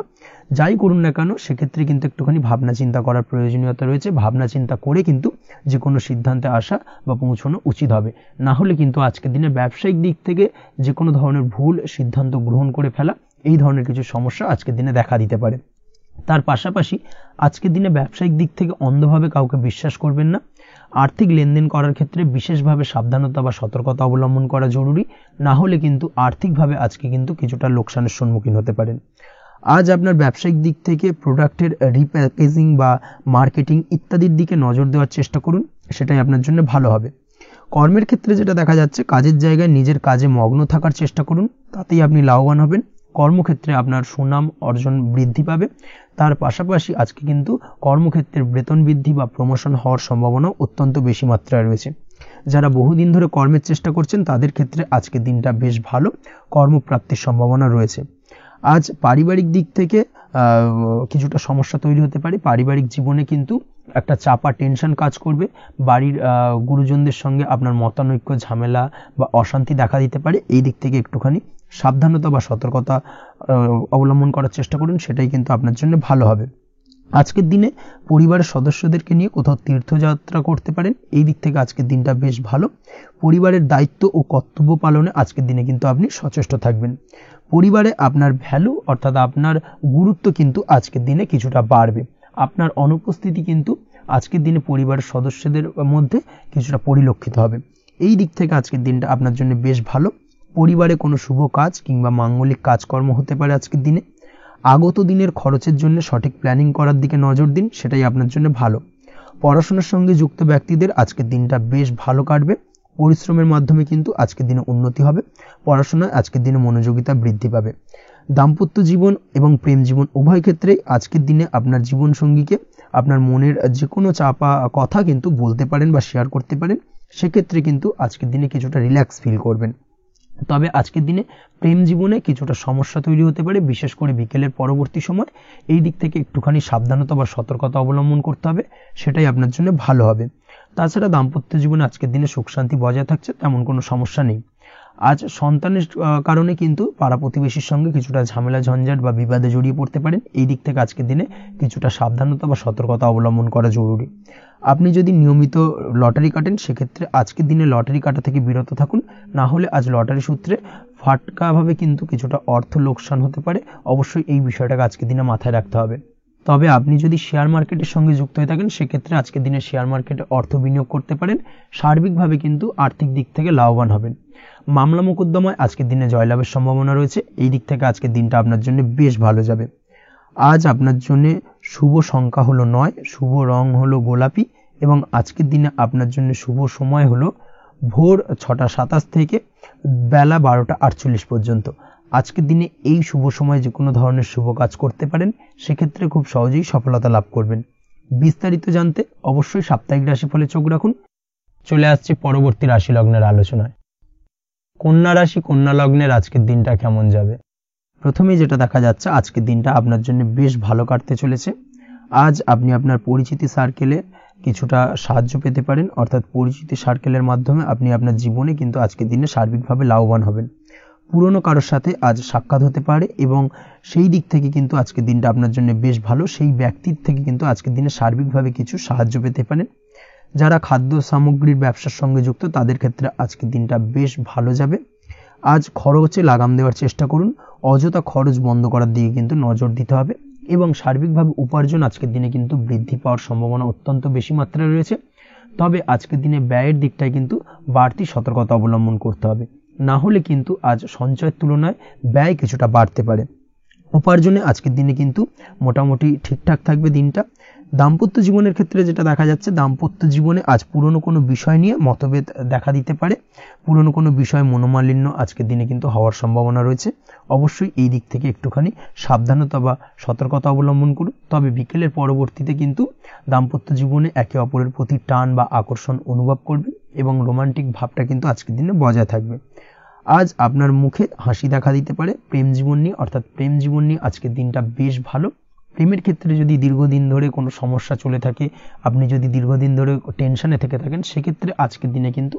যাই করুন না কেন সেক্ষেত্রে কিন্তু একটুখানি ভাবনা চিন্তা করার প্রয়োজনীয়তা রয়েছে। ভাবনা চিন্তা করে কিন্তু যে কোনো সিদ্ধান্তে আসা বা পৌঁছানো উচিত হবে, না হলে কিন্তু আজকের দিনে ব্যবসায়িক দিক থেকে যে কোনো ধরনের ভুল সিদ্ধান্ত গ্রহণ করে ফেলা, এই ধরনের কিছু সমস্যা আজকের দিনে দেখা দিতে পারে। তার পাশাপাশি আজকের দিনে ব্যবসায়িক দিক থেকে অন্ধভাবে কাউকে বিশ্বাস করবেন না। আর্থিক লেনদেন করার ক্ষেত্রে বিশেষভাবে সাবধানতা বা সতর্কতা অবলম্বন করা জরুরি, না হলে কিন্তু আর্থিকভাবে আজকে কিন্তু কিছুটা লোকসানের সম্মুখীন হতে পারেন। আজ আপনার ব্যবসায়িক দিক থেকে প্রোডাক্টের রিপ্যাকেজিং বা মার্কেটিং ইত্যাদির দিকে নজর দেওয়ার চেষ্টা করুন, সেটাই আপনার জন্য ভালো হবে। কর্মের ক্ষেত্রে যেটা দেখা যাচ্ছে, কাজের জায়গায় নিজের কাজে মগ্ন থাকার চেষ্টা করুন, তাতেই আপনি লাভবান হবেন। কর্মক্ষেত্রে আপনার সুনাম অর্জন বৃদ্ধি পাবে। তার পাশাপাশি আজকে কিন্তু কর্মক্ষেত্রের বেতন বৃদ্ধি বা প্রমোশন হওয়ার সম্ভাবনা অত্যন্ত বেশি মাত্রায় রয়েছে। যারা বহুদিন ধরে কর্মের চেষ্টা করছেন তাদের ক্ষেত্রে আজকের দিনটা বেশ ভালো, কর্মপ্রাপ্তির সম্ভাবনা রয়েছে। আজ পারিবারিক দিক থেকে কিছুটা সমস্যা তৈরি হতে পারে। পারিবারিক জীবনে কিন্তু একটা চাপা টেনশন কাজ করবে। বাড়ির গুরুজনদের সঙ্গে আপনার মতানৈক্য, ঝামেলা বা অশান্তি দেখা দিতে পারে। এই দিক থেকে একটুখানি সাবধানতা বা সতর্কতা অবলম্বন করার চেষ্টা করুন, সেটাই কিন্তু আপনার জন্য ভালো হবে। আজকের দিনে পরিবারের সদস্যদেরকে নিয়ে কোথাও তীর্থযাত্রা করতে পারেন, এই দিক থেকে আজকের দিনটা বেশ ভালো। পরিবারের দায়িত্ব ও কর্তব্য পালনে আজকের দিনে কিন্তু আপনি সচেষ্ট থাকবেন। পরিবারে আপনার ভ্যালু অর্থাৎ আপনার গুরুত্ব কিন্তু আজকের দিনে কিছুটা বাড়বে। আপনার অনুপস্থিতি কিন্তু আজকের দিনে পরিবারের সদস্যদের মধ্যে কিছুটা পরিলক্ষিত হবে। এই দিক থেকে আজকের দিনটা আপনার জন্য বেশ ভালো। পরিবারে কোনো শুভ কাজ কিংবা মাঙ্গলিক কাজকর্ম হতে পারে আজকের দিনে। আগত দিনের খরচের জন্য সঠিক প্ল্যানিং করার দিকে নজর দিন, সেটাই আপনার জন্য ভালো। পড়াশোনার সঙ্গে যুক্ত ব্যক্তিদের আজকের দিনটা বেশ ভালো কাটবে। পরিশ্রমের মাধ্যমে কিন্তু আজকের দিনে উন্নতি হবে। পড়াশোনায় আজকের দিনে মনোযোগিতা বৃদ্ধি পাবে। দাম্পত্য জীবন এবং প্রেম জীবন উভয় ক্ষেত্রেই আজকের দিনে আপনার জীবন সঙ্গীকে আপনার মনের যে কোনো চাপা কথা কিন্তু বলতে পারেন বা শেয়ার করতে পারেন। সেক্ষেত্রে কিন্তু আজকের দিনে কিছুটা রিল্যাক্স ফিল করবেন। তবে আজকের দিনে প্রেম জীবনে কিছুটা সমস্যা তৈরি হতে পারে, বিশেষ করে বিকেলের পরবর্তী সময়। এই দিক থেকে একটুখানি সাবধানতা বা সতর্কতা অবলম্বন করতে হবে, সেটাই আপনার জন্য ভালো হবে। তাছাড়া দাম্পত্য জীবনে আজকের দিনে সুখ শান্তি বজায় থাকছে, তেমন কোনো সমস্যা নেই। আজ সন্তানের কারণে কিন্তু পাড়া প্রতিবেশীর সঙ্গে কিছুটা ঝামেলা ঝঞ্ঝাট বা বিবাদে জড়িয়ে পড়তে পারেন। এই দিক থেকে আজকের দিনে কিছুটা সাবধানতা বা সতর্কতা অবলম্বন করা জরুরি। আপনি যদি নিয়মিত লটারি কাটেন সেক্ষেত্রে আজকের দিনে লটারি কাটা থেকে বিরত থাকুন, না হলে আজ লটারি সূত্রে ফাটকাভাবে কিন্তু কিছুটা অর্থ লোকসান হতে পারে। অবশ্যই এই বিষয়টাকে আজকের দিনে মাথায় রাখতে হবে। তবে আপনি যদি শেয়ার মার্কেটের সঙ্গে যুক্ত হয়ে থাকেন সেক্ষেত্রে আজকের দিনে শেয়ার মার্কেটে অর্থ বিনিয়োগ করতে পারেন। সার্বিকভাবে কিন্তু আর্থিক দিক থেকে লাভবান হবেন। মামলা মোকদ্দমায় আজকের দিনে জয়লাভের সম্ভাবনা রয়েছে। এই দিক থেকে আজকের দিনটা আপনার জন্য বেশ ভালো যাবে। আজ আপনার জন্য শুভ সংখ্যা হলো 9, শুভ রং হলো গোলাপি এবং আজকের দিনে আপনার জন্য শুভ সময় হলো ভোর 6টা 27 থেকে বেলা 12টা 48 পর্যন্ত। আজকের দিনে এই শুভ সময় যে কোনো ধরনের শুভ কাজ করতে পারেন, সেক্ষেত্রে খুব সহজেই সফলতা লাভ করবেন। বিস্তারিত জানতে অবশ্যই সাপ্তাহিক রাশিফলে চোখ রাখুন। চলে আসছে পরবর্তী রাশি লগ্নের আলোচনায়। কন্যা রাশি, কন্যা লগ্নের আজকের দিনটা কেমন যাবে? প্রথমেই যেটা দেখা যাচ্ছে, আজকের দিনটা আপনার জন্য বেশ ভালো কাটতে চলেছে। আজ আপনি আপনার পরিচিতি সার্কেলে কিছুটা সাহায্য পেতে পারেন, অর্থাৎ পরিচিতি সার্কেলের মাধ্যমে আপনি আপনার জীবনে কিন্তু আজকের দিনে সার্বিকভাবে লাভবান হবেন। পুরনো কারোর সাথে আজ সাক্ষাৎ হতে পারে এবং সেই দিক থেকে কিন্তু আজকের দিনটা আপনার জন্য বেশ ভালো। সেই ব্যক্তির থেকে কিন্তু আজকের দিনে সার্বিকভাবে কিছু সাহায্য পেতে পারেন। যারা খাদ্য সামগ্রীর ব্যবসার সঙ্গে যুক্ত তাদের ক্ষেত্রে আজকের দিনটা বেশ ভালো যাবে। আজ খরচে লাগাম দেওয়ার চেষ্টা করুন, অযথা খরচ বন্ধ করার দিকে কিন্তু নজর দিতে হবে এবং সার্বিকভাবে উপার্জন আজকের দিনে কিন্তু বৃদ্ধি পাওয়ার সম্ভাবনা অত্যন্ত বেশি মাত্রায় রয়েছে। তবে আজকের দিনে ব্যয়ের দিকটায় কিন্তু বাড়তি সতর্কতা অবলম্বন করতে হবে, না হলে কিন্তু আজ সঞ্চয়ের তুলনায় ব্যয় কিছুটা বাড়তে পারে। উপার্জনে আজকের দিনে কিন্তু মোটামুটি ঠিকঠাক থাকবে দিনটা। দাম্পত্য জীবনের ক্ষেত্রে যেটা দেখা যাচ্ছে, দাম্পত্য জীবনে আজ পুরনো কোনো বিষয় নিয়ে মতভেদ দেখা দিতে পারে। পুরনো কোনো বিষয় মনোমালিন্য আজকের দিনে কিন্তু হওয়ার সম্ভাবনা রয়েছে। অবশ্যই এই দিক থেকে একটুখানি সাবধানতা বা সতর্কতা অবলম্বন করুন। তবে বিকেলের পরবর্তীতে কিন্তু দাম্পত্য জীবনে একে অপরের প্রতি টান বা আকর্ষণ অনুভব করবে এবং রোমান্টিক ভাবটা কিন্তু আজকের দিনে বজায় থাকবে। আজ আপনার মুখে হাসি দেখা দিতে পারে। প্রেম জীবন নিয়ে অর্থাৎ প্রেম জীবন নিয়ে আজকের দিনটা বেশ ভালো। প্রেমের ক্ষেত্রে যদি দীর্ঘদিন ধরে কোনো সমস্যা চলে থাকে, আপনি যদি দীর্ঘদিন ধরে টেনশনে থেকে থাকেন, সেক্ষেত্রে আজকের দিনে কিন্তু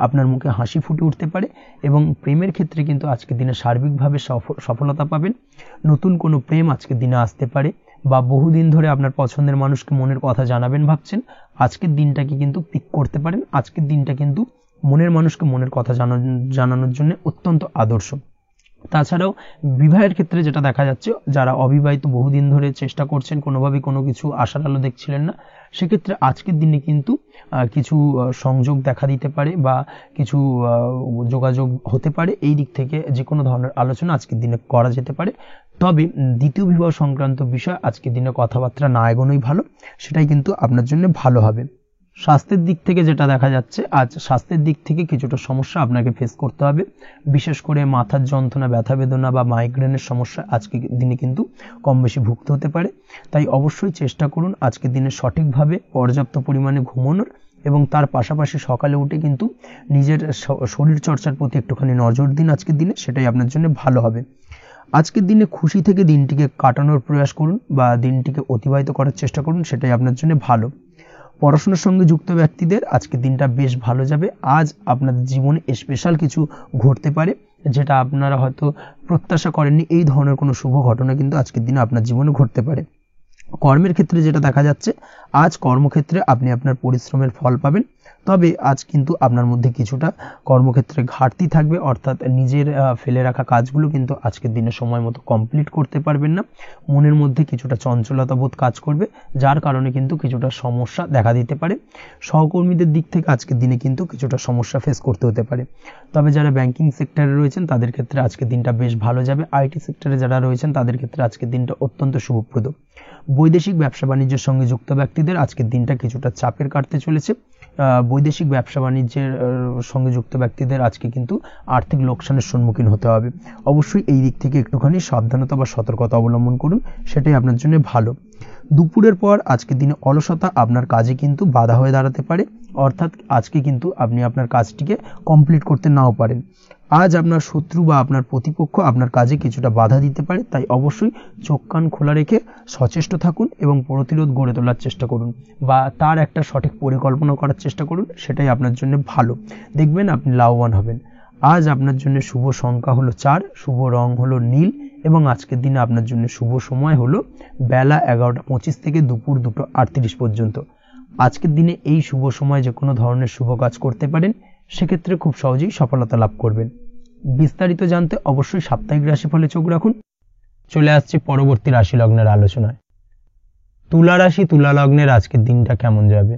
আপনার মুখে হাসি ফুটে উঠতে পারে এবং প্রেমের ক্ষেত্রে কিন্তু আজকের দিনে সার্বিকভাবে সফলতা পাবেন। নতুন কোনো প্রেম আজকের দিনে আসতে পারে, বা বহুদিন ধরে আপনার পছন্দের মানুষকে মনের কথা জানাবেন ভাবছেন, আজকের দিনটাকে কিন্তু পিক করতে পারেন। আজকের দিনটা কিন্তু মনের মানুষকে মনের কথা জানানোর জন্য অত্যন্ত আদর্শ। তাছাড়াও বিবাহের ক্ষেত্রে যেটা দেখা যাচ্ছে, যারা অবিবাহিত বহুদিন ধরে চেষ্টা করছেন, কোনোভাবে কোনো কিছু আশার আলো দেখছিলেন না, সেক্ষেত্রে আজকের দিনে কিন্তু কিছু সংযোগ দেখা দিতে পারে বা কিছু যোগাযোগ হতে পারে। এই দিক থেকে যে কোনো ধরনের আলোচনা আজকের দিনে করা যেতে পারে। তবে দ্বিতীয় বিবাহ সংক্রান্ত বিষয় আজকের দিনে কথাবার্তা না এগোনোই ভালো, সেটাই কিন্তু আপনার জন্য ভালো হবে। স্বাস্থ্যের দিক থেকে যেটা দেখা যাচ্ছে, আজ স্বাস্থ্যের দিক থেকে কিছুটা সমস্যা আপনাকে ফেস করতে হবে। বিশেষ করে মাথার যন্ত্রণা, ব্যথা বেদনা বা মাইগ্রেনের সমস্যা আজকের দিনে কিন্তু কম বেশি ভুগতে হতে পারে। তাই অবশ্যই চেষ্টা করুন আজকের দিনে সঠিকভাবে পর্যাপ্ত পরিমাণে ঘুমানোর, এবং তার পাশাপাশি সকালে উঠে কিন্তু নিজের শরীর চর্চার প্রতি একটুখানি নজর দিন আজকের দিনে, সেটাই আপনার জন্য ভালো হবে। আজকের দিনে খুশি থেকে দিনটিকে কাটানোর প্রয়াস করুন বা দিনটিকে অতিবাহিত করার চেষ্টা করুন, সেটাই আপনার জন্য ভালো। পড়াশোনার সঙ্গে যুক্ত ব্যক্তিদের আজকের দিনটা বেশ ভালো যাবে। আজ আপনাদের জীবনে স্পেশাল কিছু ঘটতে পারে, যেটা আপনারা হয়তো প্রত্যাশা করেননি। এই ধরনের কোনো শুভ ঘটনা কিন্তু আজকের দিনে আপনার জীবনে ঘটতে পারে। কর্মের ক্ষেত্রে যেটা দেখা যাচ্ছে, আজ কর্মক্ষেত্রে আপনি আপনার পরিশ্রমের ফল পাবেন। তবে আজ কিন্তু আপনার মধ্যে কিছুটা কর্মক্ষেত্রে ঘাটতি থাকবে, অর্থাৎ নিজের ফেলে রাখা কাজগুলো কিন্তু আজকের দিনে সময় মতো কমপ্লিট করতে পারবেন না। মনের মধ্যে কিছুটা চঞ্চলতা বোধ কাজ করবে, যার কারণে কিন্তু কিছুটা সমস্যা দেখা দিতে পারে। সহকর্মীদের দিক থেকে আজকের দিনে কিন্তু কিছুটা সমস্যা ফেস করতে হতে পারে। তবে যারা ব্যাংকিং সেক্টরে রয়েছেন তাদের ক্ষেত্রে আজকের দিনটা বেশ ভালো যাবে। আইটি সেক্টরে যারা রয়েছেন তাদের ক্ষেত্রে আজকের দিনটা অত্যন্ত শুভপ্রদ। বৈদেশিক ব্যবসা বাণিজ্যের সঙ্গে যুক্ত ব্যক্তিদের আজকের দিনটা কিছুটা চাপের কাটতে চলেছে। বৈদেশিক ব্যবসা বাণিজ্যের সঙ্গে যুক্ত ব্যক্তিদের আজকে কিন্তু আর্থিক লোকসানের সম্মুখীন হতে হবে। অবশ্যই এই দিক থেকে একটুখানি সাবধানতা বা সতর্কতা অবলম্বন করুন, সেটাই আপনার জন্য ভালো। দুপুরের পর আজকের দিনে অলসতা আপনার কাজে কিন্তু বাধা হয়ে দাঁড়াতে পারে, অর্থাৎ আজকে কিন্তু আপনি আপনার কাজটিকে কমপ্লিট করতে নাও পারেন। আজ আপনার শত্রু বা আপনার প্রতিপক্ষ আপনার কাজে কিছুটা বাধা দিতে পারে, তাই অবশ্যই চোখ কান খোলা রেখে সচেষ্ট থাকুন এবং প্রতিরোধ গড়ে তোলার চেষ্টা করুন বা তার একটা সঠিক পরিকল্পনা করার চেষ্টা করুন, সেটাই আপনার জন্য ভালো। দেখবেন আপনি লাভবান হবেন। আজ আপনার জন্য শুভ সংখ্যা হলো 4, শুভ রং হলো নীল, এবং আজকের দিনে আপনার জন্য শুভ সময় হলো বেলা 11:25 থেকে দুপুর 2:38 পর্যন্ত। আজকের দিনে এই শুভ সময় যে কোনো ধরনের শুভ কাজ করতে পারেন, সেক্ষেত্রে খুব সহজেই সফলতা লাভ করবেন। বিস্তারিত জানতে অবশ্যই সাপ্তাহিক রাশিফলে চোখ রাখুন। চলে আসছে পরবর্তী রাশি লগ্নের আলোচনায়। তুলা রাশি, তুলা লগ্নের আজকের দিনটা কেমন যাবে?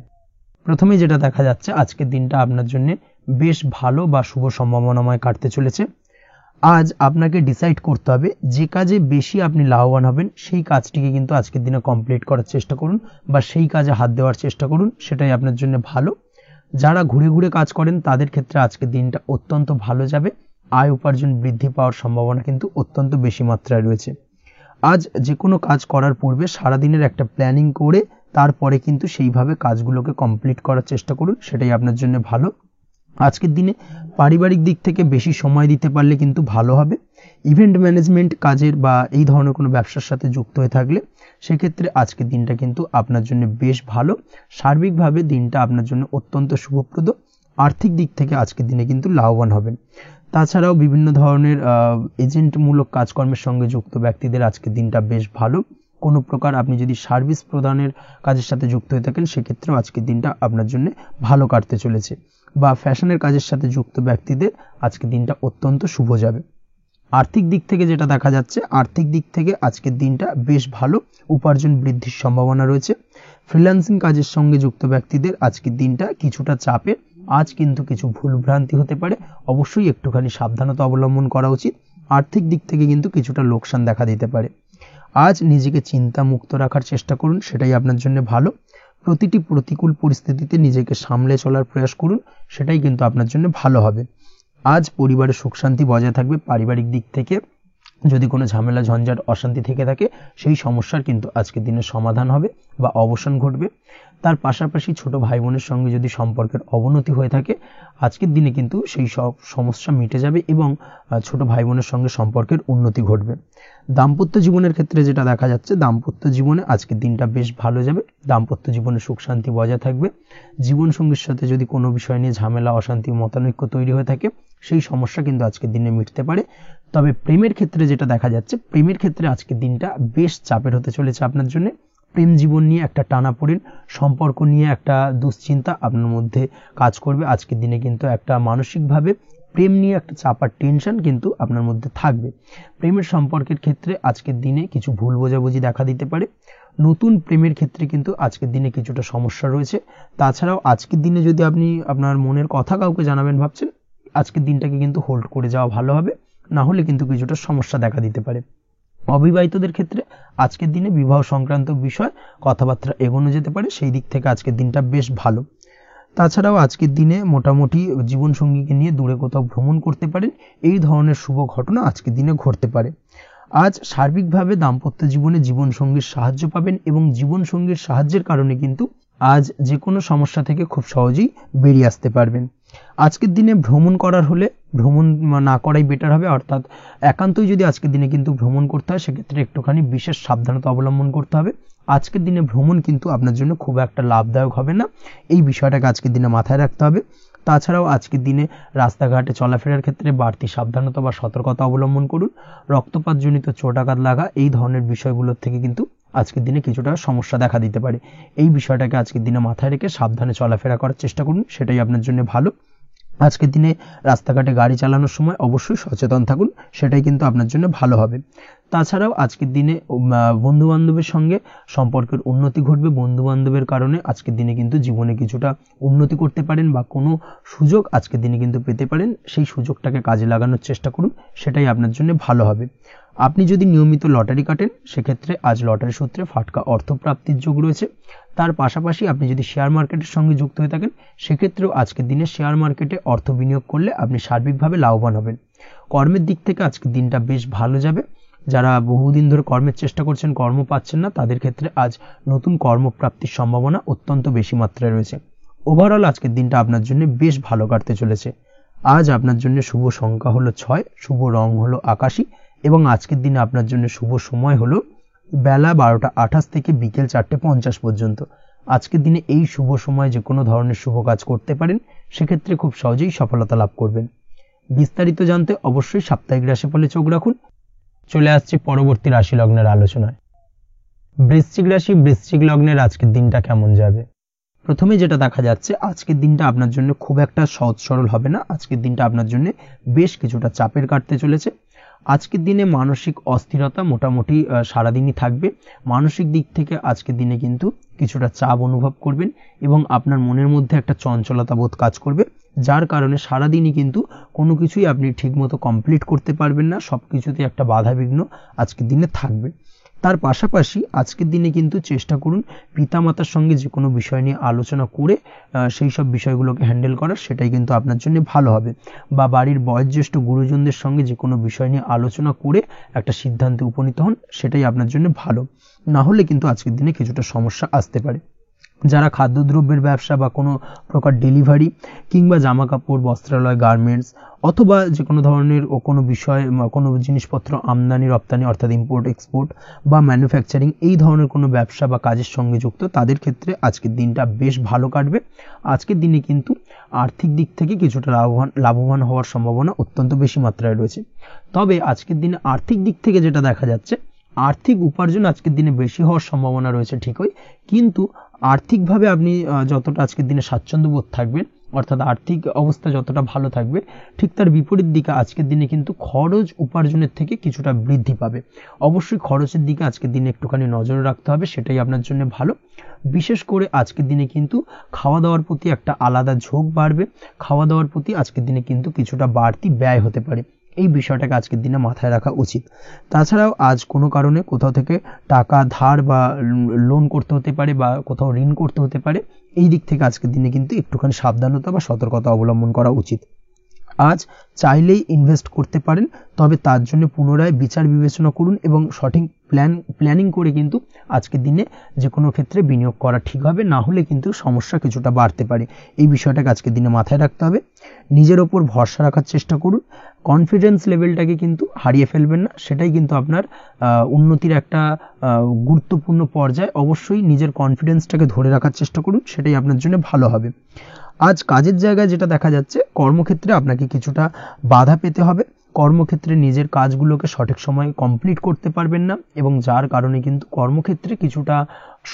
প্রথমে যেটা দেখা যাচ্ছে, আজকের দিনটা আপনার জন্য বেশ ভালো বা শুভ সম্ভাবনাময় কাটতে চলেছে। আজ আপনাকে ডিসাইড করতে হবে যে কাজে বেশি আপনি লাভবান হবেন, সেই কাজটিকে কিন্তু আজকের দিনে কমপ্লিট করার চেষ্টা করুন বা সেই কাজে হাত দেওয়ার চেষ্টা করুন, সেটাই আপনার জন্য ভালো। যারা ঘুরে ঘুরে কাজ করেন তাদের ক্ষেত্রে আজকের দিনটা অত্যন্ত ভালো যাবে। আয় উপার্জন বৃদ্ধি পাওয়ার সম্ভাবনা কিন্তু অত্যন্ত বেশি মাত্রায় রয়েছে। আজ যে কোনো কাজ করার পূর্বে সারাদিনের একটা প্ল্যানিং করে তারপরে কিন্তু সেইভাবে কাজগুলোকে কমপ্লিট করার চেষ্টা করুন, সেটাই আপনার জন্য ভালো। আজকের দিনে পারিবারিক দিক থেকে বেশি সময় দিতে পারলে কিন্তু ভালো হবে। ইভেন্ট ম্যানেজমেন্ট কাজের বা এই ধরনের কোনো ব্যবসার সাথে যুক্ত হয়ে থাকলে সেক্ষেত্রে আজকের দিনটা কিন্তু আপনার জন্য বেশ ভালো। সার্বিকভাবে দিনটা আপনার জন্য অত্যন্ত শুভপ্রদ। আর্থিক দিক থেকে আজকের দিনে কিন্তু লাভবান হবেন। তাছাড়াও বিভিন্ন ধরনের এজেন্টমূলক কাজকর্মের সঙ্গে যুক্ত ব্যক্তিদের আজকের দিনটা বেশ ভালো। কোনো প্রকার আপনি যদি সার্ভিস প্রদানের কাজের সাথে যুক্ত হয়ে থাকেন, সেক্ষেত্রেও আজকের দিনটা আপনার জন্য ভালো কাটতে চলেছে। বা ফ্যাশনের কাজের সাথে যুক্ত ব্যক্তিদের আজকের দিনটা অত্যন্ত শুভ যাবে। আর্থিক দিক থেকে যেটা দেখা যাচ্ছে, আর্থিক দিক থেকে আজকের দিনটা বেশ ভালো, উপার্জন বৃদ্ধির সম্ভাবনা রয়েছে। ফ্রিল্যান্সিং কাজের সঙ্গে যুক্ত ব্যক্তিদের আজকের দিনটা কিছুটা চাপে। আজ কিন্তু কিছু ভুলভ্রান্তি হতে পারে, অবশ্যই একটুখানি সাবধানতা অবলম্বন করা উচিত। আর্থিক দিক থেকে কিন্তু কিছুটা লোকসান দেখা দিতে পারে। আজ নিজেকে চিন্তা মুক্ত রাখার চেষ্টা করুন, সেটাই আপনার জন্য ভালো। প্রতিটি প্রতিকূল পরিস্থিতিতে নিজেকে সামলে চলার প্রয়াস করুন, সেটাই কিন্তু আপনার জন্য ভালো হবে। আজ পরিবারের সুখ শান্তি বজায় থাকবে। পারিবারিক দিক থেকে যদি কোনো ঝামেলা ঝঞ্ঝাট অশান্তি থেকে থাকে, সেই সমস্যার কিন্তু আজকের দিনে সমাধান হবে বা অবসান ঘটবে। তার পাশাপাশি ছোট ভাই বোনের সঙ্গে যদি সম্পর্কের অবনতি হয়ে থাকে, আজকের দিনে কিন্তু সেই সব সমস্যা মিটে যাবে এবং ছোট ভাই বোনের সঙ্গে সম্পর্কের উন্নতি ঘটবে। দাম্পত্য জীবনের ক্ষেত্রে যেটা দেখা যাচ্ছে, দাম্পত্য জীবনে আজকের দিনটা বেশ ভালো যাবে। দাম্পত্য জীবনে সুখ শান্তি বজায় থাকবে। জীবনসঙ্গীর সাথে যদি কোনো বিষয় নিয়ে ঝামেলা, অশান্তি, মতানৈক্য তৈরি হয়ে থাকে, সেই সমস্যা কিন্তু আজকের দিনে মিটতে পারে। তবে প্রেমের ক্ষেত্রে যেটা দেখা যাচ্ছে, প্রেমের ক্ষেত্রে আজকের দিনটা বেশ চাপের হতে চলেছে আপনার জন্য। প্রেম জীবন নিয়ে একটা টানাপোড়েন, সম্পর্ক নিয়ে একটা দুশ্চিন্তা আপনার মধ্যে কাজ করবে। আজকের দিনে কিন্তু একটা মানসিকভাবে প্রেম নিয়ে একটা চাপার টেনশন কিন্তু আপনার মধ্যে থাকবে। প্রেমের সম্পর্কের ক্ষেত্রে আজকের দিনে কিছু ভুল বোঝাবুঝি দেখা দিতে পারে। নতুন প্রেমের ক্ষেত্রে কিন্তু আজকের দিনে কিছুটা সমস্যা রয়েছে। তাছাড়াও আজকের দিনে যদি আপনি আপনার মনের কথা কাউকে জানাবেন ভাবছেন, আজকের দিনটাকে কিন্তু হোল্ড করে যাওয়া ভালো হবে, না হলে কিন্তু কিছুটা সমস্যা দেখা দিতে পারে। অবিবাহিতদের ক্ষেত্রে আজকের দিনে বিবাহ সংক্রান্ত বিষয় কথাবার্তা এগোনো যেতে পারে, সেই দিক থেকে আজকের দিনটা বেশ ভালো। তাছাড়াও আজকের দিনে মোটামুটি জীবনসঙ্গীকে নিয়ে দূরে কোথাও ভ্রমণ করতে পারেন, এই ধরনের শুভ ঘটনা আজকের দিনে ঘটতে পারে। আজ সার্বিকভাবে দাম্পত্য জীবনে জীবনসঙ্গীর সাহায্য পাবেন এবং জীবনসঙ্গীর সাহায্যের কারণে কিন্তু আজ যে কোনো সমস্যা থেকে খুব সহজেই বেরিয়ে আসতে পারবেন। আজকের দিনে ভ্রমণ করার হলে ভ্রমণ না করাই বেটার হবে, অর্থাৎ একান্তই যদি আজকের দিনে কিন্তু ভ্রমণ করতে হয়, সেক্ষেত্রে একটুখানি বিশেষ সাবধানতা অবলম্বন করতে হবে। আজকের দিনে ভ্রমণ কিন্তু আপনার জন্য খুব একটা লাভদায়ক হবে না, এই বিষয়টাকে আজকের দিনে মাথায় রাখতে হবে। তাছাড়াও আজকের দিনে রাস্তাঘাটে চলাফেরার ক্ষেত্রে বাড়তি সাবধানতা বা সতর্কতা অবলম্বন করুন। রক্তপাতজনিত চোটাঘাত লাগা, এই ধরনের বিষয়গুলোর থেকে কিন্তু আজকের দিনে কিছুটা সমস্যা দেখা দিতে পারে। এই বিষয়টাকে আজকের দিনে মাথায় রেখে সাবধানে চলাফেরা করার চেষ্টা করুন, সেটাই আপনার জন্য ভালো। আজকের দিনে রাস্তাঘাটে গাড়ি চালানোর সময় অবশ্যই সচেতন থাকুন, সেটাই কিন্তু আপনার জন্য ভালো হবে। তাছাড়াও আজকের দিনে বন্ধু বান্ধবের সঙ্গে সম্পর্কের উন্নতি ঘটবে। বন্ধু বান্ধবের কারণে আজকের দিনে কিন্তু জীবনে কিছুটা উন্নতি করতে পারেন বা কোনো সুযোগ আজকের দিনে কিন্তু পেতে পারেন, সেই সুযোগটাকে কাজে লাগানোর চেষ্টা করুন, সেটাই আপনার জন্য ভালো হবে। আপনি যদি নিয়মিত লটারি কাটেন, সেক্ষেত্রে আজ লটারি সূত্রে ফাটকা অর্থপ্রাপ্তির যোগ রয়েছে। তার পাশাপাশি আপনি যদি শেয়ার মার্কেটের সঙ্গে যুক্ত হয়ে থাকেন, সেক্ষেত্রেও আজকের দিনে শেয়ার মার্কেটে অর্থ বিনিয়োগ করলে আপনি সার্বিকভাবে লাভবান হবেন। কর্মের দিক থেকে আজকের দিনটা বেশ ভালো যাবে। যারা বহুদিন ধরে কর্মের চেষ্টা করছেন, কর্ম পাচ্ছেন না, তাদের ক্ষেত্রে আজ নতুন কর্মপ্রাপ্তির সম্ভাবনা অত্যন্ত বেশি মাত্রায় রয়েছে। ওভারঅল আজকের দিনটা আপনার জন্য বেশ ভালো কাটতে চলেছে। আজ আপনার জন্য শুভ সংখ্যা হলো 6, শুভ রং হলো আকাশী এবং আজকের দিনে আপনার জন্য শুভ সময় হলো বেলা 12টা 28 থেকে বিকেল 4টা 50 পর্যন্ত। আজকের দিনে এই শুভ সময় যে কোনো ধরনের শুভ কাজ করতে পারেন, সেক্ষেত্রে খুব সহজেই সফলতা লাভ করবেন। বিস্তারিত জানতে অবশ্যই সাপ্তাহিক রাশিফলে চোখ রাখুন। চলে আসছে পরবর্তী রাশি লগ্নের আলোচনায়। বৃশ্চিক রাশি, বৃশ্চিক লগ্নের আজকের দিনটা কেমন যাবে? প্রথমে যেটা দেখা যাচ্ছে, আজকের দিনটা আপনার জন্য খুব একটা সহজ সরল হবে না। আজকের দিনটা আপনার জন্য বেশ কিছুটা চাপের কাটতে চলেছে। আজকের দিনে মানসিক অস্থিরতা মোটামুটি সারাদিনই থাকবে। মানসিক দিক থেকে আজকের দিনে কিন্তু কিছুটা চাপ অনুভব করবেন এবং আপনার মনের মধ্যে একটা চঞ্চলতা বোধ কাজ করবে, যার কারণে সারাদিনই কিন্তু কোনো কিছুই আপনি ঠিকমতো কমপ্লিট করতে পারবেন না। সব কিছুতে একটা বাধা বিঘ্ন আজকের দিনে থাকবে। তার পাশাপাশি আজকের দিনে কিন্তু চেষ্টা করুন পিতামাতার সঙ্গে যে কোনো বিষয় নিয়ে আলোচনা করে সেই সব বিষয়গুলোকে হ্যান্ডেল করার, সেটাই কিন্তু আপনার জন্য ভালো হবে। বা বাড়ির বয়োজ্যেষ্ঠ গুরুজনদের সঙ্গে যে কোনো বিষয় নিয়ে আলোচনা করে একটা সিদ্ধান্তে উপনীত হন, সেটাই আপনার জন্য ভালো। না হলে কিন্তু আজকের দিনে কিছুটা সমস্যা আসতে পারে। যারা খাদ্যদ্রব্যের ব্যবসা বা কোনো প্রকার ডেলিভারি কিংবা জামা কাপড়, বস্ত্রালয়, গার্মেন্টস অথবা যে কোনো ধরনের কোনো বিষয়, কোনো জিনিসপত্র আমদানি রপ্তানি অর্থাৎ ইম্পোর্ট এক্সপোর্ট বা ম্যানুফ্যাকচারিং, এই ধরনের কোনো ব্যবসা বা কাজের সঙ্গে যুক্ত, তাদের ক্ষেত্রে আজকের দিনটা বেশ ভালো কাটবে। আজকের দিনে কিন্তু আর্থিক দিক থেকে কিছুটা লাভবান হওয়ার সম্ভাবনা অত্যন্ত বেশি মাত্রায় রয়েছে। তবে আজকের দিনে আর্থিক দিক থেকে যেটা দেখা যাচ্ছে, আর্থিক উপার্জন আজকের দিনে বেশি হওয়ার সম্ভাবনা রয়েছে ঠিকই, কিন্তু আর্থিকভাবে আপনি যতটা আজকের দিনে স্বাচ্ছন্দ্য বোধ থাকবেন, অর্থাৎ আর্থিক অবস্থা যতটা ভালো থাকবে, ঠিক তার বিপরীত দিকে আজকের দিনে কিন্তু খরচ উপার্জনের থেকে কিছুটা বৃদ্ধি পাবে। অবশ্যই খরচের দিকে আজকের দিনে একটুখানি নজর রাখতে হবে, সেটাই আপনার জন্য ভালো। বিশেষ করে আজকের দিনে কিন্তু খাওয়া দাওয়ার প্রতি একটা আলাদা ঝোঁক বাড়বে। খাওয়া দাওয়ার প্রতি আজকের দিনে কিন্তু কিছুটা বাড়তি ব্যয় হতে পারে, এই বিষয়টাকে আজকের দিনে মাথায় রাখা উচিত। তাছাড়াও আজ কোনো কারণে কোথাও থেকে টাকা ধার বা লোন করতে হতে পারে বা কোথাও ঋণ করতে হতে পারে, এই দিক থেকে আজকের দিনে কিন্তু একটুখানি সাবধানতা বা সতর্কতা অবলম্বন করা উচিত। আজ চাইলেই ইনভেস্ট করতে পারেন, তবে তার জন্য পুনরায় বিচার বিবেচনা করুন এবং সঠিক প্ল্যানিং করে কিন্তু আজকের দিনে যে কোনো ক্ষেত্রে বিনিয়োগ করা ঠিক হবে, না হলে কিন্তু সমস্যা কিছুটা বাড়তে পারে। এই বিষয়টাকে আজকের দিনে মাথায় রাখতে হবে। নিজের ওপর ভরসা রাখার চেষ্টা করুন, কনফিডেন্স লেভেলটাকে কিন্তু হারিয়ে ফেলবেন না, সেটাই কিন্তু আপনার উন্নতির একটা গুরুত্বপূর্ণ পর্যায়। অবশ্যই নিজের কনফিডেন্সটাকে ধরে রাখার চেষ্টা করুন, সেটাই আপনার জন্য ভালো হবে। আজ কাজের জায়গায় যেটা দেখা যাচ্ছে, কর্মক্ষেত্রে আপনাকে কিছুটা বাধা পেতে হবে, কর্মক্ষেত্রে নিজের কাজগুলোকে সঠিক সময়ে কমপ্লিট করতে পারবেন না এবং যার কারণে কিন্তু কর্মক্ষেত্রে কিছুটা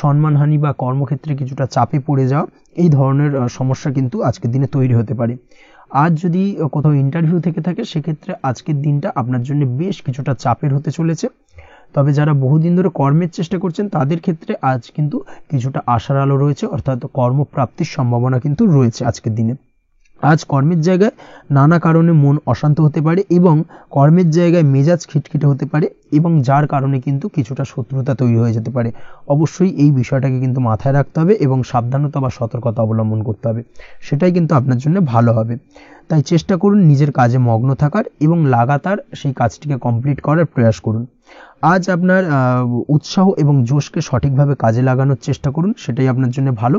সম্মানহানি বা কর্মক্ষেত্রে কিছুটা চাপে পড়ে যাওয়া, এই ধরনের সমস্যা কিন্তু আজকের দিনে তৈরি হতে পারে। আজ যদি কোথাও ইন্টারভিউ থেকে থাকে, সেক্ষেত্রে আজকের দিনটা আপনার জন্য বেশ কিছুটা চাপের হতে চলেছে। তবে যারা বহুদিন ধরে কর্মের চেষ্টা করছেন তাদের ক্ষেত্রে আজ কিন্তু কিছুটা আশার আলো রয়েছে, অর্থাৎ কর্মপ্রাপ্তির সম্ভাবনা কিন্তু রয়েছে আজকের দিনে। আজ কর্মের জায়গায় নানা কারণে মন অশান্ত হতে পারে এবং কর্মের জায়গায় মেজাজ খিটখিটে হতে পারে এবং যার কারণে কিন্তু কিছুটা শত্রুতা তৈরি হয়ে যেতে পারে। অবশ্যই এই বিষয়টাকে কিন্তু মাথায় রাখতে হবে এবং সাবধানতা বা সতর্কতা অবলম্বন করতে হবে, সেটাই কিন্তু আপনার জন্য ভালো হবে। তাই চেষ্টা করুন নিজের কাজে মগ্ন থাকার এবং লাগাতার সেই কাজটিকে কমপ্লিট করার প্রয়াস করুন। আজ আপনার উৎসাহ এবং জোশকে সঠিকভাবে কাজে লাগানোর চেষ্টা করুন, সেটাই আপনার জন্য ভালো।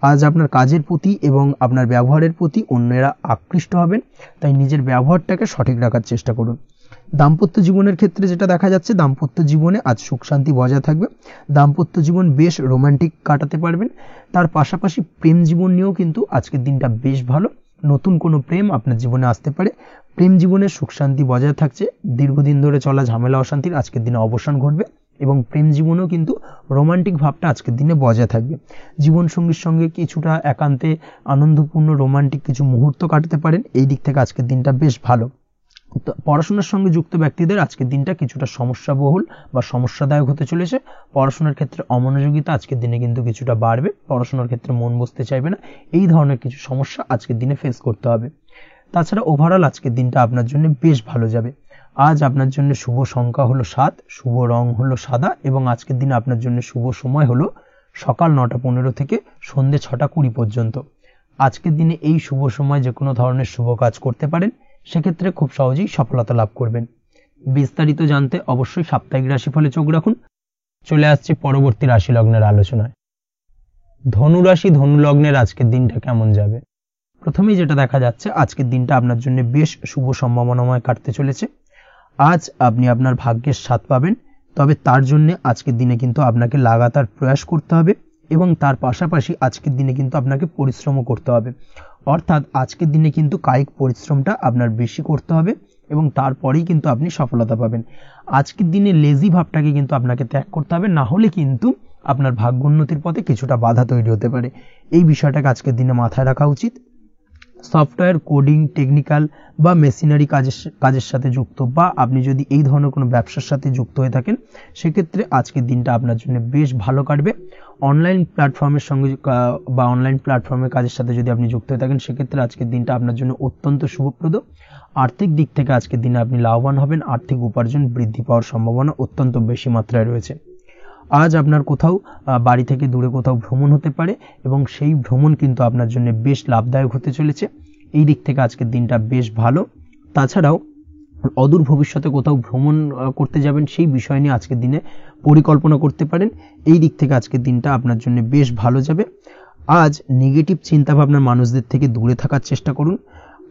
আজ আপনার কাজের প্রতি এবং আপনার ব্যবহারের প্রতি অন্যেরা আকৃষ্ট হবেন, তাই নিজের ব্যবহারটাকে সঠিক রাখার চেষ্টা করুন। দাম্পত্য জীবনের ক্ষেত্রে যেটা দেখা যাচ্ছে, দাম্পত্য জীবনে আজ সুখ শান্তি বজায় থাকবে, দাম্পত্য জীবন বেশ রোমান্টিক কাটাতে পারবেন। তার পাশাপাশি প্রেম জীবন নিয়েও কিন্তু আজকের দিনটা বেশ ভালো, নতুন কোনো প্রেম আপনার জীবনে আসতে পারে। প্রেম জীবনে সুখ শান্তি বজায় থাকছে, দীর্ঘদিন ধরে চলা ঝামেলা অশান্তির আজকের দিনে অবসান ঘটবে এবং প্রেম জীবনেও কিন্তু রোমান্টিক ভাবটা আজকের দিনে বজায় থাকবে। জীবনসঙ্গীর সঙ্গে কিছুটা একান্তে আনন্দপূর্ণ রোমান্টিক কিছু মুহূর্ত কাটাতে পারেন, এই দিক থেকে আজকের দিনটা বেশ ভালো। পড়াশোনার সঙ্গে যুক্ত ব্যক্তিদের আজকের দিনটা কিছুটা সমস্যাবহুল বা সমস্যাদায়ক হতে চলেছে। পড়াশোনার ক্ষেত্রে অমনোযোগিতা আজকের দিনে কিন্তু কিছুটা বাড়বে, পড়াশোনার ক্ষেত্রে মন বসতে চাইবে না, এই ধরনের কিছু সমস্যা আজকের দিনে ফেস করতে হবে। তাছাড়া ওভারঅল আজকের দিনটা আপনার জন্য বেশ ভালো যাবে। আজ আপনার জন্য শুভ সংখ্যা হলো 7, শুভ রং হলো সাদা এবং আজকের দিনে আপনার জন্য শুভ সময় হলো সকাল 9:15 থেকে সন্ধ্যে 6:20 পর্যন্ত। আজকের দিনে এই শুভ সময় যে কোনো ধরনের শুভ কাজ করতে পারেন, সেক্ষেত্রে খুব সহজেই সফলতা লাভ করবেন। বিস্তারিত জানতে অবশ্যই সাপ্তাহিক রাশিফলে চোখ রাখুন। চলে আসছে পরবর্তী রাশি লগ্নের আলোচনায়। ধনুরাশি ধনু লগ্নের আজকের দিনটা কেমন যাবে? প্রথমেই যেটা দেখা যাচ্ছে, আজকের দিনটা আপনার জন্য বেশ শুভ সম্ভাবনাময় কাটতে চলেছে। আজ আপনি আপনার ভাগ্যের স্বাদ পাবেন, তবে তার জন্য আজকের দিনে কিন্তু আপনাকে লাগাতার প্রয়াস করতে হবে এবং তার পাশাপাশি আজকের দিনে কিন্তু আপনাকে পরিশ্রমও করতে হবে। অর্থাৎ আজকের দিনে কিন্তু কায়িক পরিশ্রমটা আপনার বেশি করতে হবে এবং তারপরেই কিন্তু আপনি সফলতা পাবেন। আজকের দিনে লেজি ভাবটাকে কিন্তু আপনাকে ত্যাগ করতে হবে, না হলে কিন্তু আপনার ভাগ্যোন্নতির পথে কিছুটা বাধা তৈরি হতে পারে। এই বিষয়টাকে আজকের দিনে মাথায় রাখা উচিত। সফটওয়্যার কোডিং, টেকনিক্যাল বা মেশিনারি কাজের সাথে যুক্ত বা আপনি যদি এই ধরনের কোনো ব্যবসার সাথে যুক্ত হয়ে থাকেন, সেক্ষেত্রে আজকের দিনটা আপনার জন্য বেশ ভালো কাটবে। অনলাইন প্ল্যাটফর্মের সঙ্গে বা অনলাইন প্ল্যাটফর্মের কাজের সাথে যদি আপনি যুক্ত হয়ে থাকেন, সেক্ষেত্রে আজকের দিনটা আপনার জন্য অত্যন্ত শুভপ্রদ। আর্থিক দিক থেকে আজকের দিনে আপনি লাভবান হবেন, আর্থিক উপার্জন বৃদ্ধি পাওয়ার সম্ভাবনা অত্যন্ত বেশি মাত্রায় রয়েছে। আজ আপনার কোথাও বাড়ি থেকে দূরে কোথাও ভ্রমণ হতে পারে এবং সেই ভ্রমণ কিন্তু আপনার জন্য বেশ লাভদায়ক হতে চলেছে। এই দিক থেকে আজকের দিনটা বেশ ভালো। তাছাড়াও অদূর ভবিষ্যতে কোথাও ভ্রমণ করতে যাবেন, সেই বিষয় নিয়ে আজকের দিনে পরিকল্পনা করতে পারেন। এই দিক থেকে আজকের দিনটা আপনার জন্য বেশ ভালো যাবে। আজ নেগেটিভ চিন্তাভাবনার মানুষদের থেকে দূরে থাকার চেষ্টা করুন।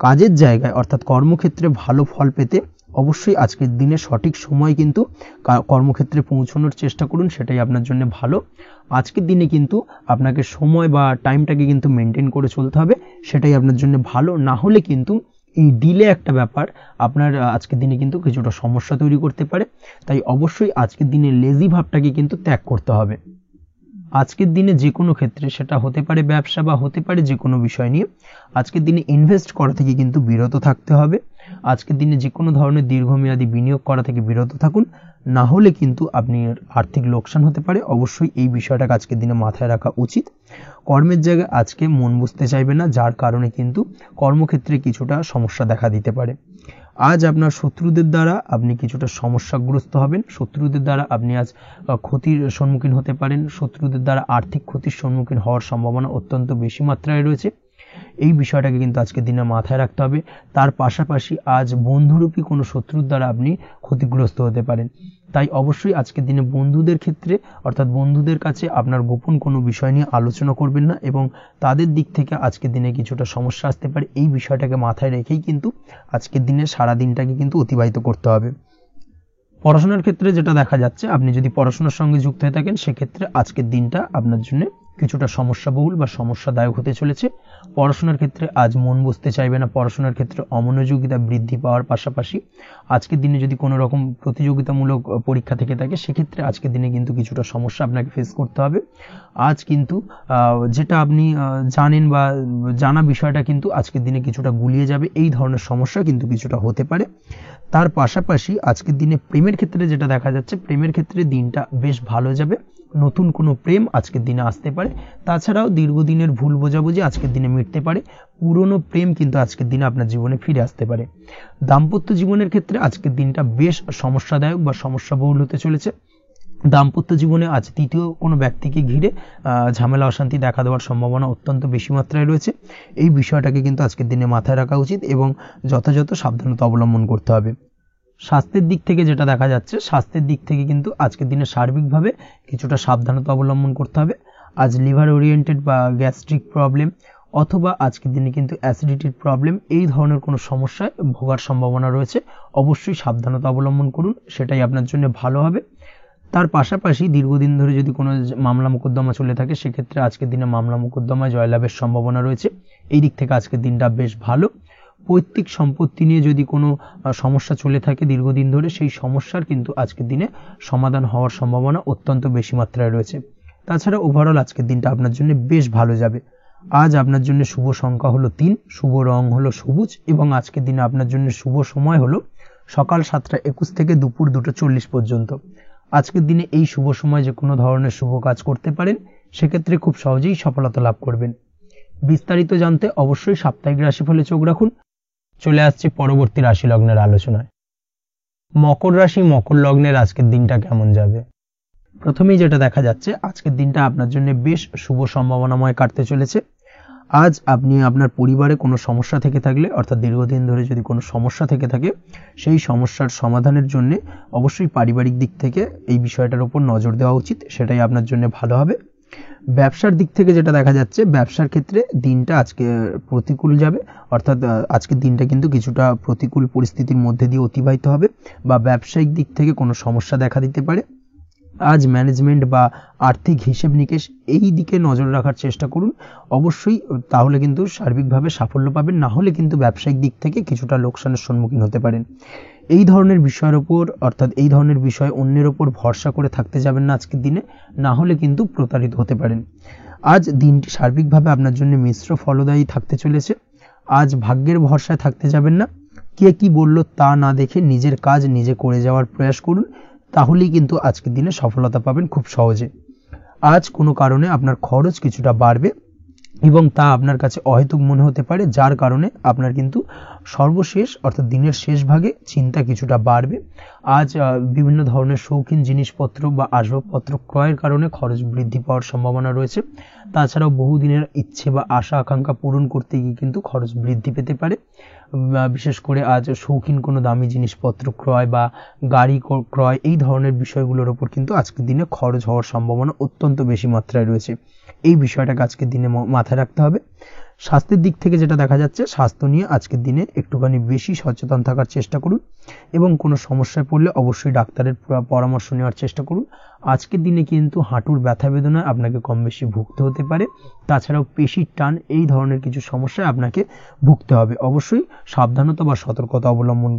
কাজের জায়গায় অর্থাৎ কর্মক্ষেত্রে ভালো ফল পেতে অবশ্যই আজকের দিনে সঠিক সময় কিন্তু কর্মক্ষেত্রে পৌঁছানোর চেষ্টা করুন, সেটাই আপনার জন্য ভালো। আজকের দিনে কিন্তু আপনাকে সময় বা টাইমটাকে কিন্তু মেনটেন করে চলতে হবে, সেটাই আপনার জন্য ভালো। না হলে কিন্তু এই ডিলে একটা ব্যাপার আপনার আজকের দিনে কিন্তু কিছুটা সমস্যা তৈরি করতে পারে। তাই অবশ্যই আজকের দিনে লেজি ভাবটাকে কিন্তু ত্যাগ করতে হবে। আজকের দিনে যে কোনো ক্ষেত্রে, সেটা হতে পারে ব্যবসা বা হতে পারে যে কোনো বিষয় নিয়ে, আজকের দিনে ইনভেস্ট করা থেকে কিন্তু বিরত থাকতে হবে। আজকের দিনে যে কোনো ধরনের দীর্ঘমেয়াদী বিনিয়োগ করা থেকে বিরত থাকুন, না হলে কিন্তু আপনি আর্থিক লোকসান হতে পারে। অবশ্যই এই বিষয়টাকে আজকের দিনে মাথায় রাখা উচিত। কর্মের জায়গায় আজকে মন বসতে চাইবে না, যার কারণে কিন্তু কর্মক্ষেত্রে কিছুটা সমস্যা দেখা দিতে পারে। আজ আপনার শত্রুদের দ্বারা আপনি কিছুটা সমস্যাগ্রস্ত হবেন, শত্রুদের দ্বারা আপনি আজ ক্ষতির সম্মুখীন হতে পারেন, শত্রুদের দ্বারা আর্থিক ক্ষতির সম্মুখীন হওয়ার সম্ভাবনা অত্যন্ত বেশি মাত্রায় রয়েছে। এই বিষয়টাকে কিন্তু আজকের দিনে মাথায় রাখতে হবে। তার পাশাপাশি আজ বন্ধুরূপী কোনো শত্রুর দ্বারা আপনি ক্ষতিগ্রস্ত হতে পারেন, তাই অবশ্যই আজকের দিনে বন্ধুদের ক্ষেত্রে অর্থাৎ বন্ধুদের কাছে আপনার গোপন কোনো বিষয় নিয়ে আলোচনা করবেন না এবং তাদের দিক থেকে আজকের দিনে কিছুটা সমস্যা আসতে পারে। এই বিষয়টাকে মাথায় রেখেই কিন্তু আজকের দিনে সারা দিনটাকে কিন্তু অতিবাহিত করতে হবে। পড়াশোনার ক্ষেত্রে যেটা দেখা যাচ্ছে, আপনি যদি পড়াশোনার সঙ্গে যুক্ত হয়ে থাকেন সেক্ষেত্রে আজকের দিনটা আপনার জন্য কিছুটা সমস্যাবহুল বা সমস্যাদায়ক হতে চলেছে। পড়াশোনার ক্ষেত্রে আজ মন বসতে চাইবে না, পড়াশোনার ক্ষেত্রে অমনোযোগিতা বৃদ্ধি পাওয়ার পাশাপাশি আজকের দিনে যদি কোনো রকম প্রতিযোগিতামূলক পরীক্ষা থেকে থাকে সেক্ষেত্রে আজকের দিনে কিন্তু কিছুটা সমস্যা আপনাকে ফেস করতে হবে। আজ কিন্তু যেটা আপনি জানেন বা জানা বিষয়টা কিন্তু আজকের দিনে কিছুটা গুলিয়ে যাবে, এই ধরনের সমস্যা কিন্তু কিছুটা হতে পারে। তার পাশাপাশি আজকের দিনে প্রেমের ক্ষেত্রে যেটা দেখা যাচ্ছে, প্রেমের ক্ষেত্রে দিনটা বেশ ভালো যাবে, নতুন কোনো প্রেম আজকের দিনে আসতে পারে। তাছাড়াও দীর্ঘদিনের ভুল বোঝাবুঝি আজকের দিনে মিটতে পারে, পুরনো প্রেম কিন্তু আজকের দিনে আপনার জীবনে ফিরে আসতে পারে। দাম্পত্য জীবনের ক্ষেত্রে আজকের দিনটা বেশ সমস্যাদায়ক বা সমস্যাবহুল হতে চলেছে। দাম্পত্য জীবনে আজ তৃতীয় কোনো ব্যক্তিকে ঘিরে ঝামেলা অশান্তি দেখা দেওয়ার সম্ভাবনা অত্যন্ত বেশি মাত্রায় রয়েছে। এই বিষয়টাকে কিন্তু আজকের দিনে মাথায় রাখা উচিত এবং যথাযথ সাবধানতা অবলম্বন করতে হবে। স্বাস্থ্যের দিক থেকে যেটা দেখা যাচ্ছে, স্বাস্থ্যের দিক থেকে কিন্তু আজকের দিনে সার্বিকভাবে কিছুটা সাবধানতা অবলম্বন করতে হবে। আজ লিভার ওরিয়েন্টেড বা গ্যাস্ট্রিক প্রবলেম অথবা আজকের দিনে কিন্তু অ্যাসিডিটির প্রবলেম, এই ধরনের কোনো সমস্যায় ভোগার সম্ভাবনা রয়েছে। অবশ্যই সাবধানতা অবলম্বন করুন, সেটাই আপনার জন্য ভালো হবে। তার পাশাপাশি দীর্ঘদিন ধরে যদি কোনো মামলা মোকদ্দমা চলে থাকে সেক্ষেত্রে আজকের দিনে মামলা মোকদ্দমায় জয়লাভের সম্ভাবনা রয়েছে। এই দিক থেকে আজকের দিনটা বেশ ভালো। পৈতৃক সম্পত্তি নিয়ে যদি কোনো সমস্যা চলে থাকে দীর্ঘদিন ধরে, সেই সমস্যার কিন্তু আজকের দিনে সমাধান হওয়ার সম্ভাবনা অত্যন্ত বেশি মাত্রায় রয়েছে। তাছাড়া ওভারঅল আজকের দিনটা আপনার জন্য বেশ ভালো যাবে। আজ আপনার জন্য শুভ সংখ্যা হলো 3, শুভ রং হলো সবুজ এবং আজকের দিনে আপনার জন্য শুভ সময় হলো সকাল 7:21 থেকে দুপুর 2:40 পর্যন্ত। আজকের দিনে এই শুভ সময় যে কোনো ধরনের শুভ কাজ করতে পারেন, সেক্ষেত্রে খুব সহজেই সফলতা লাভ করবেন। বিস্তারিত জানতে অবশ্যই সাপ্তাহিক রাশিফলে চোখ রাখুন। চলে আসছে পরবর্তী রাশি লগ্নের আলোচনায়। মকর রাশি মকর লগ্নের আজকের দিনটা কেমন যাবে? প্রথমেই যেটা দেখা যাচ্ছে, আজকের দিনটা আপনার জন্য বেশ শুভ সম্ভাবনাময় কাটতে চলেছে। আজ আপনি আপনার পরিবারে কোনো সমস্যা থেকে থাকলে অর্থাৎ দীর্ঘদিন ধরে যদি কোনো সমস্যা থেকে থাকে, সেই সমস্যার সমাধানের জন্য অবশ্যই পারিবারিক দিক থেকে এই বিষয়টার উপর নজর দেওয়া উচিত, সেটাই আপনার জন্য ভালো হবে। ব্যবসার দিক থেকে যেটা দেখা যাচ্ছে, ব্যবসার ক্ষেত্রে দিনটা আজকে প্রতিকূল যাবে, অর্থাৎ আজকের দিনটা কিন্তু কিছুটা প্রতিকূল পরিস্থিতির মধ্যে দিয়ে অতিবাহিত হবে বা ব্যবসায়িক দিক থেকে কোনো সমস্যা দেখা দিতে পারে। আজ ম্যানেজমেন্ট বা আর্থিক হিসেব নিকেশ এই দিকে নজর রাখার চেষ্টা করুন অবশ্যই, তাহলে কিন্তু সার্বিকভাবে সাফল্য পাবেন, না হলে কিন্তু ব্যবসায়িক দিক থেকে কিছুটা লোকসানের সম্মুখীন হতে পারেন। এই ধরনের বিষয়ের ওপর অর্থাৎ এই ধরনের বিষয় অন্যের ওপর ভরসা করে থাকতে যাবেন না আজকের দিনে, না হলে কিন্তু প্রতারিত হতে পারেন। আজ দিনটি সার্বিকভাবে আপনার জন্য মিশ্র ফলদায়ী থাকতে চলেছে। আজ ভাগ্যের ভরসায় থাকতে যাবেন না, কে কি বলল তা না দেখে নিজের কাজ নিজে করে যাওয়ার প্রয়াস করুন, তাহলেই কিন্তু আজকের দিনে সফলতা পাবেন খুব সহজে। আজ কোনো কারণে আপনার খরচ কিছুটা বাড়বে এবং তা আপনার কাছে অহেতুক মনে হতে পারে, যার কারণে আপনার কিন্তু সর্বশেষ অর্থাৎ দিনের শেষ ভাগে চিন্তা কিছুটা বাড়বে। আজ বিভিন্ন ধরনের শৌখিন জিনিসপত্র বা আসবাবপত্র ক্রয়ের কারণে খরচ বৃদ্ধি পাওয়ার সম্ভাবনা রয়েছে। তাছাড়াও বহুদিনের ইচ্ছে বা আশা আকাঙ্ক্ষা পূরণ করতে গিয়ে কিন্তু খরচ বৃদ্ধি পেতে পারে। বিশেষ করে আজ শৌখিন কোনো দামি জিনিসপত্র ক্রয় বা গাড়ি ক্রয় এই ধরনের বিষয়গুলোর ওপর কিন্তু আজকের দিনে খরচ হওয়ার সম্ভাবনা অত্যন্ত বেশি মাত্রায় রয়েছে। এই বিষয়টাকে আজকের দিনে মাথায় রাখতে হবে। স্বাস্থ্যের দিক থেকে যেটা দেখা যাচ্ছে, স্বাস্থ্য নিয়ে আজকের দিনে একটুখানি বেশি সচেতন থাকার চেষ্টা করুন এবং কোনো সমস্যায় পড়লে অবশ্যই ডাক্তারের পরামর্শ নেওয়ার চেষ্টা করুন। আজকের দিনে কিন্তু হাঁটুর ব্যথা বেদনায় আপনাকে কম বেশি ভুগতে হতে পারে, তাছাড়াও পেশির টান এই ধরনের কিছু সমস্যায় আপনাকে ভুগতে হবে। অবশ্যই সাবধানতা বা সতর্কতা অবলম্বন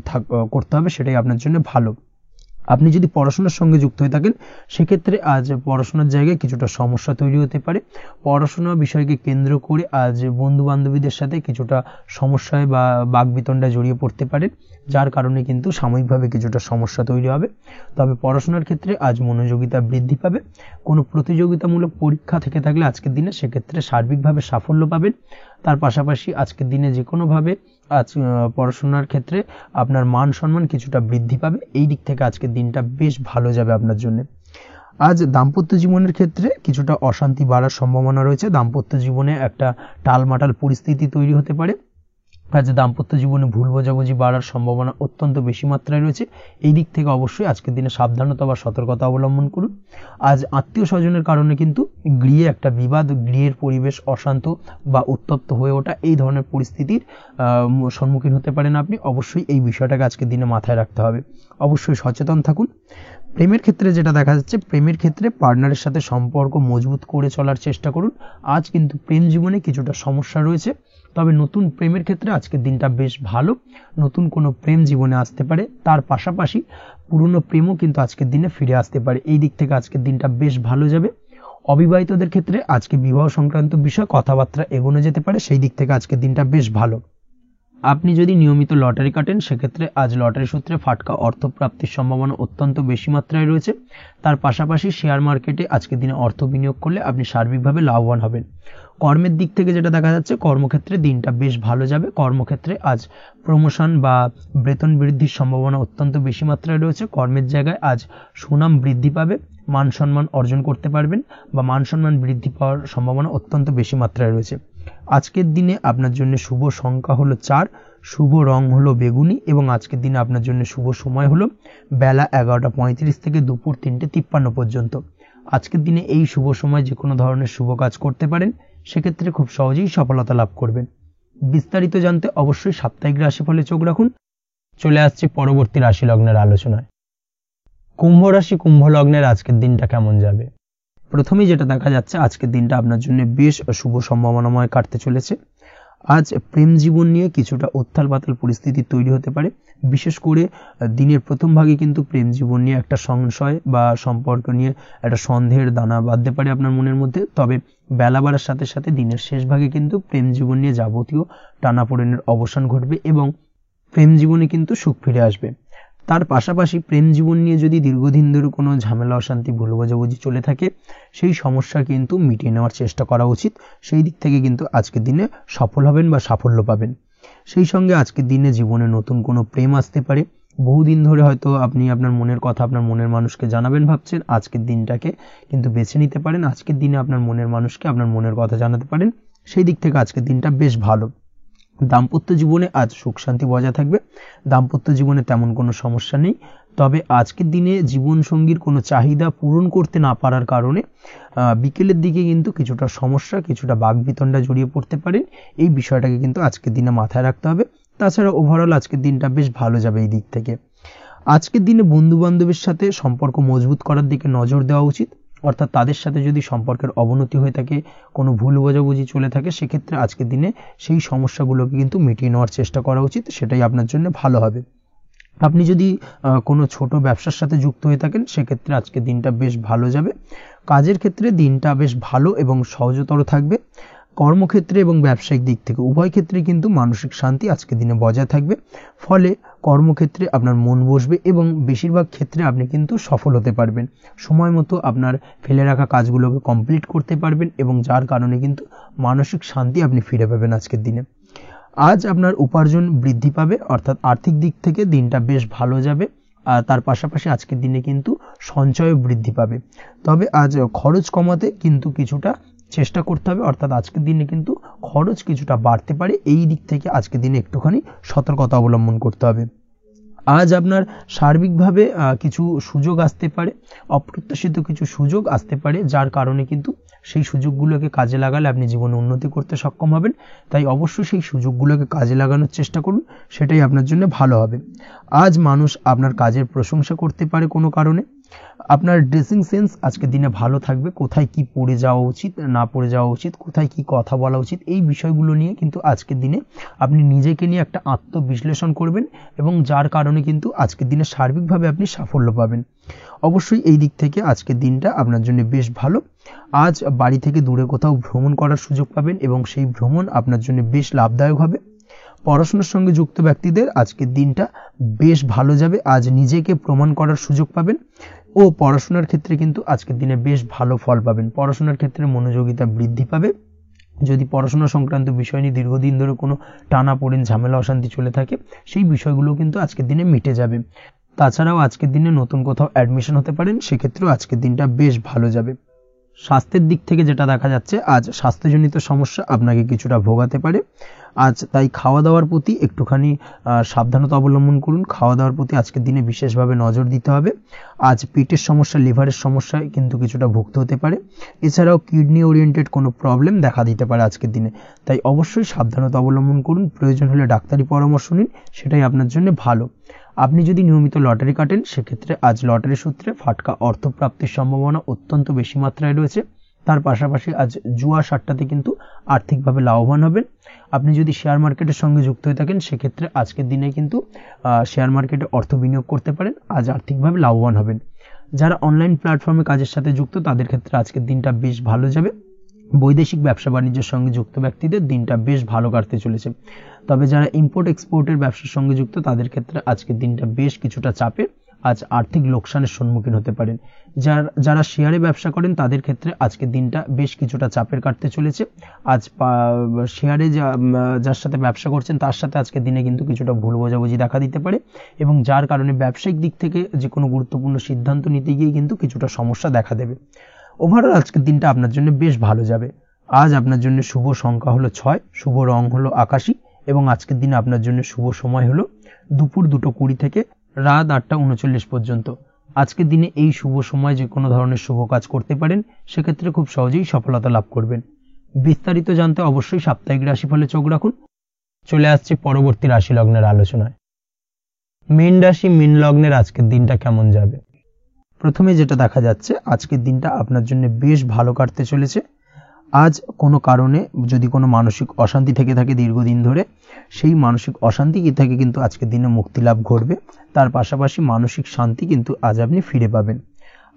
করতে হবে, সেটাই আপনার জন্য ভালো। আপনি যদি পড়াশোনার সঙ্গে যুক্ত হয়ে থাকেন সেক্ষেত্রে আজ পড়াশোনার জায়গায় কিছুটা সমস্যা তৈরি হতে পারে। পড়াশোনা বিষয়কে কেন্দ্র করে আজ বন্ধু বান্ধবীদের সাথে কিছুটা সমস্যায় বা বাকবিতণ্ডায় জড়িয়ে পড়তে পারেন, যার কারণে কিন্তু সাময়িকভাবে কিছুটা সমস্যা তৈরি হবে। তবে পড়াশোনার ক্ষেত্রে আজ মনোযোগিতা বৃদ্ধি পাবে। কোনো প্রতিযোগিতামূলক পরীক্ষা থেকে থাকলে আজকের দিনে সেক্ষেত্রে সার্বিকভাবে সাফল্য পাবেন। তার পাশাপাশি আজকের দিনে যে কোনোভাবে আজ পড়াশোনার ক্ষেত্রে আপনার মান সম্মান কিছুটা বৃদ্ধি পাবে। এই দিক থেকে আজকের দিনটা বেশ ভালো যাবে আপনার জন্য। আজ দাম্পত্য জীবনের ক্ষেত্রে কিছুটা অশান্তি বাড়ার সম্ভাবনা রয়েছে। দাম্পত্য জীবনে একটা টালমাটাল পরিস্থিতি তৈরি হতে পারে। আজ দাম্পত্য জীবনে ভুল বোঝাবুঝি বাড়ার সম্ভাবনা অত্যন্ত বেশি মাত্রায় রয়েছে। এই দিক থেকে অবশ্যই আজকের দিনে সাবধানতা বা সতর্কতা অবলম্বন করুন। আজ আত্মীয় স্বজনের কারণে কিন্তু গৃহে একটা বিবাদ, গৃহের পরিবেশ অশান্ত বা উত্তপ্ত হয়ে ওঠা, এই ধরনের পরিস্থিতির সম্মুখীন হতে পারেন আপনি। অবশ্যই এই বিষয়টাকে আজকের দিনে মাথায় রাখতে হবে। অবশ্যই সচেতন থাকুন। প্রেমের ক্ষেত্রে যেটা দেখা যাচ্ছে, প্রেমের ক্ষেত্রে পার্টনারের সাথে সম্পর্ক মজবুত করে চলার চেষ্টা করুন। আজ কিন্তু প্রেম জীবনে কিছুটা সমস্যা রয়েছে, তবে নতুন প্রেমের ক্ষেত্রে আজকের দিনটা বেশ ভালো। নতুন কোনো প্রেম জীবনে আসতে পারে, তার পাশাপাশি পুরনো প্রেমও কিন্তু আজকের দিনে ফিরে আসতে পারে। এই দিক থেকে আজকের দিনটা বেশ ভালো যাবে। অবিবাহিতদের ক্ষেত্রে আজকে বিবাহ সংক্রান্ত বিষয় কথাবার্তা এগোনো যেতে পারে, সেই দিক থেকে আজকের দিনটা বেশ ভালো। আপনি যদি নিয়মিত লটারি কাটেন, সেক্ষেত্রে আজ লটারি সূত্রে ফাটকা অর্থপ্রাপ্তির সম্ভাবনা অত্যন্ত বেশি মাত্রায় রয়েছে। তার পাশাপাশি শেয়ার মার্কেটে আজকের দিনে অর্থ বিনিয়োগ করলে আপনি সার্বিকভাবে লাভবান হবেন। কর্মের দিক থেকে যেটা দেখা যাচ্ছে, কর্মক্ষেত্রে দিনটা বেশ ভালো যাবে। কর্মক্ষেত্রে আজ প্রমোশন বা বেতন বৃদ্ধির সম্ভাবনা অত্যন্ত বেশি মাত্রায় রয়েছে। কর্মের জায়গায় আজ সুনাম বৃদ্ধি পাবে, মান সম্মান অর্জন করতে পারবেন বা মান সম্মান বৃদ্ধি পাওয়ার সম্ভাবনা অত্যন্ত বেশি মাত্রায় রয়েছে। আজকের দিনে আপনার জন্য শুভ সংখ্যা হলো 4, শুভ রং হলো বেগুনি এবং আজকের দিনে আপনার জন্য শুভ সময় হলো বেলা 11:35 থেকে দুপুর 3:53 পর্যন্ত। আজকের দিনে এই শুভ সময় যে কোনো ধরনের শুভ কাজ করতে পারেন, সেক্ষেত্রে খুব সহজেই সফলতা লাভ করবেন। বিস্তারিত জানতে অবশ্যই সাপ্তাহিক রাশিফলে চোখ রাখুন। চলে আসছে পরবর্তী রাশি লগ্নের আলোচনায়। কুম্ভ রাশি, কুম্ভ লগ্নের আজকের দিনটা কেমন যাবে? প্রথমেই যেটা দেখা যাচ্ছে, আজকের দিনটা আপনার জন্য বেশ শুভ সম্ভাবনাময় কাটতে চলেছে। আজ প্রেম জীবন নিয়ে কিছুটা উত্থাল পাতাল পরিস্থিতি তৈরি হতে পারে। বিশেষ করে দিনের প্রথম ভাগে কিন্তু প্রেম জীবন নিয়ে একটা সংশয় বা সম্পর্ক নিয়ে একটা সন্দেহের দানা বাঁধতে পারে আপনার মনের মধ্যে। তবে বেলা বাড়ার সাথে সাথে দিনের শেষ ভাগে কিন্তু প্রেম জীবন নিয়ে যাবতীয় টানাপোড়েনের অবসান ঘটবে এবং প্রেম জীবনে কিন্তু সুখ ফিরে আসবে। তার পাশাপাশি প্রেম জীবন নিয়ে যদি দীর্ঘদিন ধরে কোনো ঝামেলা অশান্তি ভুল বোঝাবুঝি চলে থাকে, সেই সমস্যা কিন্তু মিটিয়ে নেওয়ার চেষ্টা করা উচিত। সেই দিক থেকে কিন্তু আজকের দিনে সফল হবেন বা সাফল্য পাবেন। সেই সঙ্গে আজকের দিনে জীবনে নতুন কোনো প্রেম আসতে পারে। বহুদিন ধরে হয়তো আপনি আপনার মনের কথা আপনার মনের মানুষকে জানাবেন ভাবছেন, আজকের দিনটাকে কিন্তু বেছে নিতে পারেন। আজকের দিনে আপনার মনের মানুষকে আপনার মনের কথা জানাতে পারেন। সেই দিক থেকে আজকের দিনটা বেশ ভালো। দাম্পত্য জীবনে আজ সুখ শান্তি বজায় থাকবে। দাম্পত্য জীবনে তেমন কোনো সমস্যা নেই। তবে আজকের দিনে জীবন সঙ্গীর কোনো চাহিদা পূরণ করতে না পারার কারণে বিকেলের দিকে কিন্তু কিছুটা সমস্যা, কিছুটা বাকবিতণ্ডা জড়িয়ে পড়তে পারেন। এই বিষয়টাকে কিন্তু আজকের দিনে মাথায় রাখতে হবে। তাছাড়া ওভারঅল আজকের দিনটা বেশ ভালো যাবে এই দিক থেকে। আজকের দিনে বন্ধু বান্ধবের সাথে সম্পর্ক মজবুত করার দিকে নজর দেওয়া উচিত। অর্থাৎ তাদের সাথে যদি সম্পর্কের অবনতি হয়ে থাকে, কোনো ভুল বোঝাবুঝি চলে থাকে, সেক্ষেত্রে আজকের দিনে সেই সমস্যাগুলোকে কিন্তু মিটিয়ে নেওয়ার চেষ্টা করা উচিত। সেটাই আপনার জন্য ভালো হবে। আপনি যদি কোনো ছোট ব্যবসার সাথে যুক্ত হয়ে থাকেন, সেক্ষেত্রে আজকের দিনটা বেশ ভালো যাবে। কাজের ক্ষেত্রে দিনটা বেশ ভালো এবং সহজতর থাকবে। কর্মক্ষেত্রে এবং ব্যবসায়িক দিক থেকে উভয় ক্ষেত্রে কিন্তু মানসিক শান্তি আজকের দিনে বজায় থাকবে। ফলে কর্মক্ষেত্রে আপনার মন বসবে এবং বেশিরভাগ ক্ষেত্রে আপনি কিন্তু সফল হতে পারবেন। সময় মতো আপনার ফেলে রাখা কাজগুলোকে কমপ্লিট করতে পারবেন এবং যার কারণে কিন্তু মানসিক শান্তি আপনি ফিরে পাবেন আজকের দিনে। আজ আপনার উপার্জন বৃদ্ধি পাবে, অর্থাৎ আর্থিক দিক থেকে দিনটা বেশ ভালো যাবে। তার পাশাপাশি আজকের দিনে কিন্তু সঞ্চয় বৃদ্ধি পাবে। তবে আজ খরচ কমাতে কিন্তু কিছুটা চেষ্টা করতে হবে, অর্থাৎ আজকের দিনে কিন্তু খরচ কিছুটা বাড়তে পারে। এই দিক থেকে আজকের দিনে একটুখানি সতর্কতা অবলম্বন করতে হবে। আজ আপনার সার্বিকভাবে কিছু সুযোগ আসতে পারে, অপ্রত্যাশিত কিছু সুযোগ আসতে পারে, যার কারণে কিন্তু সেই সুযোগগুলোকে কাজে লাগালে আপনি জীবনে উন্নতি করতে সক্ষম হবেন। তাই অবশ্যই সেই সুযোগগুলোকে কাজে লাগানোর চেষ্টা করুন, সেটাই আপনার জন্য ভালো হবে। আজ মানুষ আপনার কাজের প্রশংসা করতে পারে কোনো কারণে। আপনার ড্রেসিং সেন্স আজকের দিনে ভালো থাকবে। কোথায় কি পরে যাওয়া উচিত, না পরে যাওয়া উচিত, কোথায় কি কথা বলা উচিত, এই বিষয়গুলো নিয়ে কিন্তু আজকের দিনে আপনি নিজেকে নিয়ে একটা আত্মবিশ্লেষণ করবেন এবং যার কারণে কিন্তু আজকের দিনে সার্বিকভাবে আপনি সাফল্য পাবেন। অবশ্যই এই দিক থেকে আজকের দিনটা আপনার জন্য বেশ ভালো। আজ বাড়ি থেকে দূরে কোথাও ভ্রমণ করার সুযোগ পাবেন এবং সেই ভ্রমণ আপনার জন্য বেশ লাভদায়ক হবে। পড়াশোনার সঙ্গে যুক্ত ব্যক্তিদের আজকের দিনটা বেশ ভালো যাবে। আজ নিজেকে প্রমাণ করার সুযোগ পাবেন ও পড়াশোনার ক্ষেত্রে কিন্তু আজকের দিনে বেশ ভালো ফল পাবেন। পড়াশোনার ক্ষেত্রে মনোযোগিতা বৃদ্ধি পাবে। যদি পড়াশোনা সংক্রান্ত বিষয় নিয়ে দীর্ঘদিন ধরে কোনো টানাপোড়েন ঝামেলা অশান্তি চলে থাকে, সেই বিষয়গুলো কিন্তু আজকের দিনে মিটে যাবে। তাছাড়াও আজকের দিনে নতুন কোথাও অ্যাডমিশন হতে পারেন, সেক্ষেত্রেও আজকের দিনটা বেশ ভালো যাবে। স্বাস্থ্যের দিক থেকে যেটা দেখা যাচ্ছে, আজ স্বাস্থ্যজনিত সমস্যা আপনাকে কিছুটা ভোগাতে পারে। আজ তাই খাওয়া দাওয়ার প্রতি একটুখানি সাবধানতা অবলম্বন করুন। খাওয়া দাওয়ার প্রতি আজকের দিনে বিশেষভাবে নজর দিতে হবে। আজ পেটের সমস্যা, লিভারের সমস্যায় কিন্তু কিছুটা ভুগতে হতে পারে। এছাড়াও কিডনি ওরিয়েন্টেড কোনো প্রবলেম দেখা দিতে পারে আজকের দিনে, তাই অবশ্যই সাবধানতা অবলম্বন করুন। প্রয়োজন হলে ডাক্তারি পরামর্শ নিন, সেটাই আপনার জন্য ভালো। আপনি যদি নিয়মিত লটারি কাটেন, সেক্ষেত্রে আজ লটারি সূত্রে ফাটকা অর্থপ্রাপ্তির সম্ভাবনা অত্যন্ত বেশি মাত্রায় রয়েছে। তার পাশাপাশি আজ জুয়া সাট্টাতে কিন্তু আর্থিকভাবে লাভবান হবেন। আপনি যদি শেয়ার মার্কেটের সঙ্গে যুক্ত হয়ে থাকেন, সেক্ষেত্রে আজকের দিনে কিন্তু শেয়ার মার্কেটে অর্থ বিনিয়োগ করতে পারেন, আজ আর্থিকভাবে লাভবান হবেন। যারা অনলাইন প্ল্যাটফর্মে কাজের সাথে যুক্ত, তাদের ক্ষেত্রে আজকের দিনটা বেশ ভালো যাবে। বৈদেশিক ব্যবসা বাণিজ্যের সঙ্গে যুক্ত ব্যক্তিদের দিনটা বেশ ভালো কাটতে চলেছে। তবে যারা ইম্পোর্ট এক্সপোর্টের ব্যবসার সঙ্গে যুক্ত, তাদের ক্ষেত্রে আজকের দিনটা বেশ কিছুটা চাপের। আজ আর্থিক লোকসানের সম্মুখীন হতে পারেন। যারা শেয়ারে ব্যবসা করেন, তাদের ক্ষেত্রে আজকের দিনটা বেশ কিছুটা চাপের কাটতে চলেছে। আজ শেয়ারে যার সাথে ব্যবসা করছেন, তার সাথে আজকের দিনে কিন্তু কিছুটা ভুল বোঝাবুঝি দেখা দিতে পারে, এবং যার কারণে ব্যবসায়িক দিক থেকে যে কোনো গুরুত্বপূর্ণ সিদ্ধান্ত নিতে গিয়ে কিন্তু কিছুটা সমস্যা দেখা দেবে। ওভারঅল আজকের দিনটা আপনার জন্য বেশ ভালো যাবে। আজ আপনার জন্য শুভ সংখ্যা হলো 6, শুভ রং হলো আকাশী, এবং আজকের দিনে আপনার জন্য শুভ সময় হলো দুপুর 2:20 থেকে রাত 8:39 পর্যন্ত। আজকের দিনে এই শুভ সময় যে কোনো ধরনের শুভ কাজ করতে পারেন, সেক্ষেত্রে খুব সহজেই সফলতা লাভ করবেন। বিস্তারিত জানতে অবশ্যই সাপ্তাহিক রাশিফলে চোখ রাখুন। চলে আসছে পরবর্তী রাশি লগ্নের আলোচনায়। মীন রাশি, মীন লগ্নের আজকের দিনটা কেমন যাবে? প্রথমে যেটা দেখা যাচ্ছে, আজকের দিনটা আপনার জন্য বেশ ভালো কাটতে চলেছে। আজ কোনো কারণে যদি কোনো মানসিক অশান্তি থেকে থাকে দীর্ঘদিন ধরে, সেই মানসিক অশান্তি থেকে কিন্তু আজকের দিনে মুক্তি লাভ ঘটবে। তার পাশাপাশি মানসিক শান্তি কিন্তু আজ আপনি ফিরে পাবেন।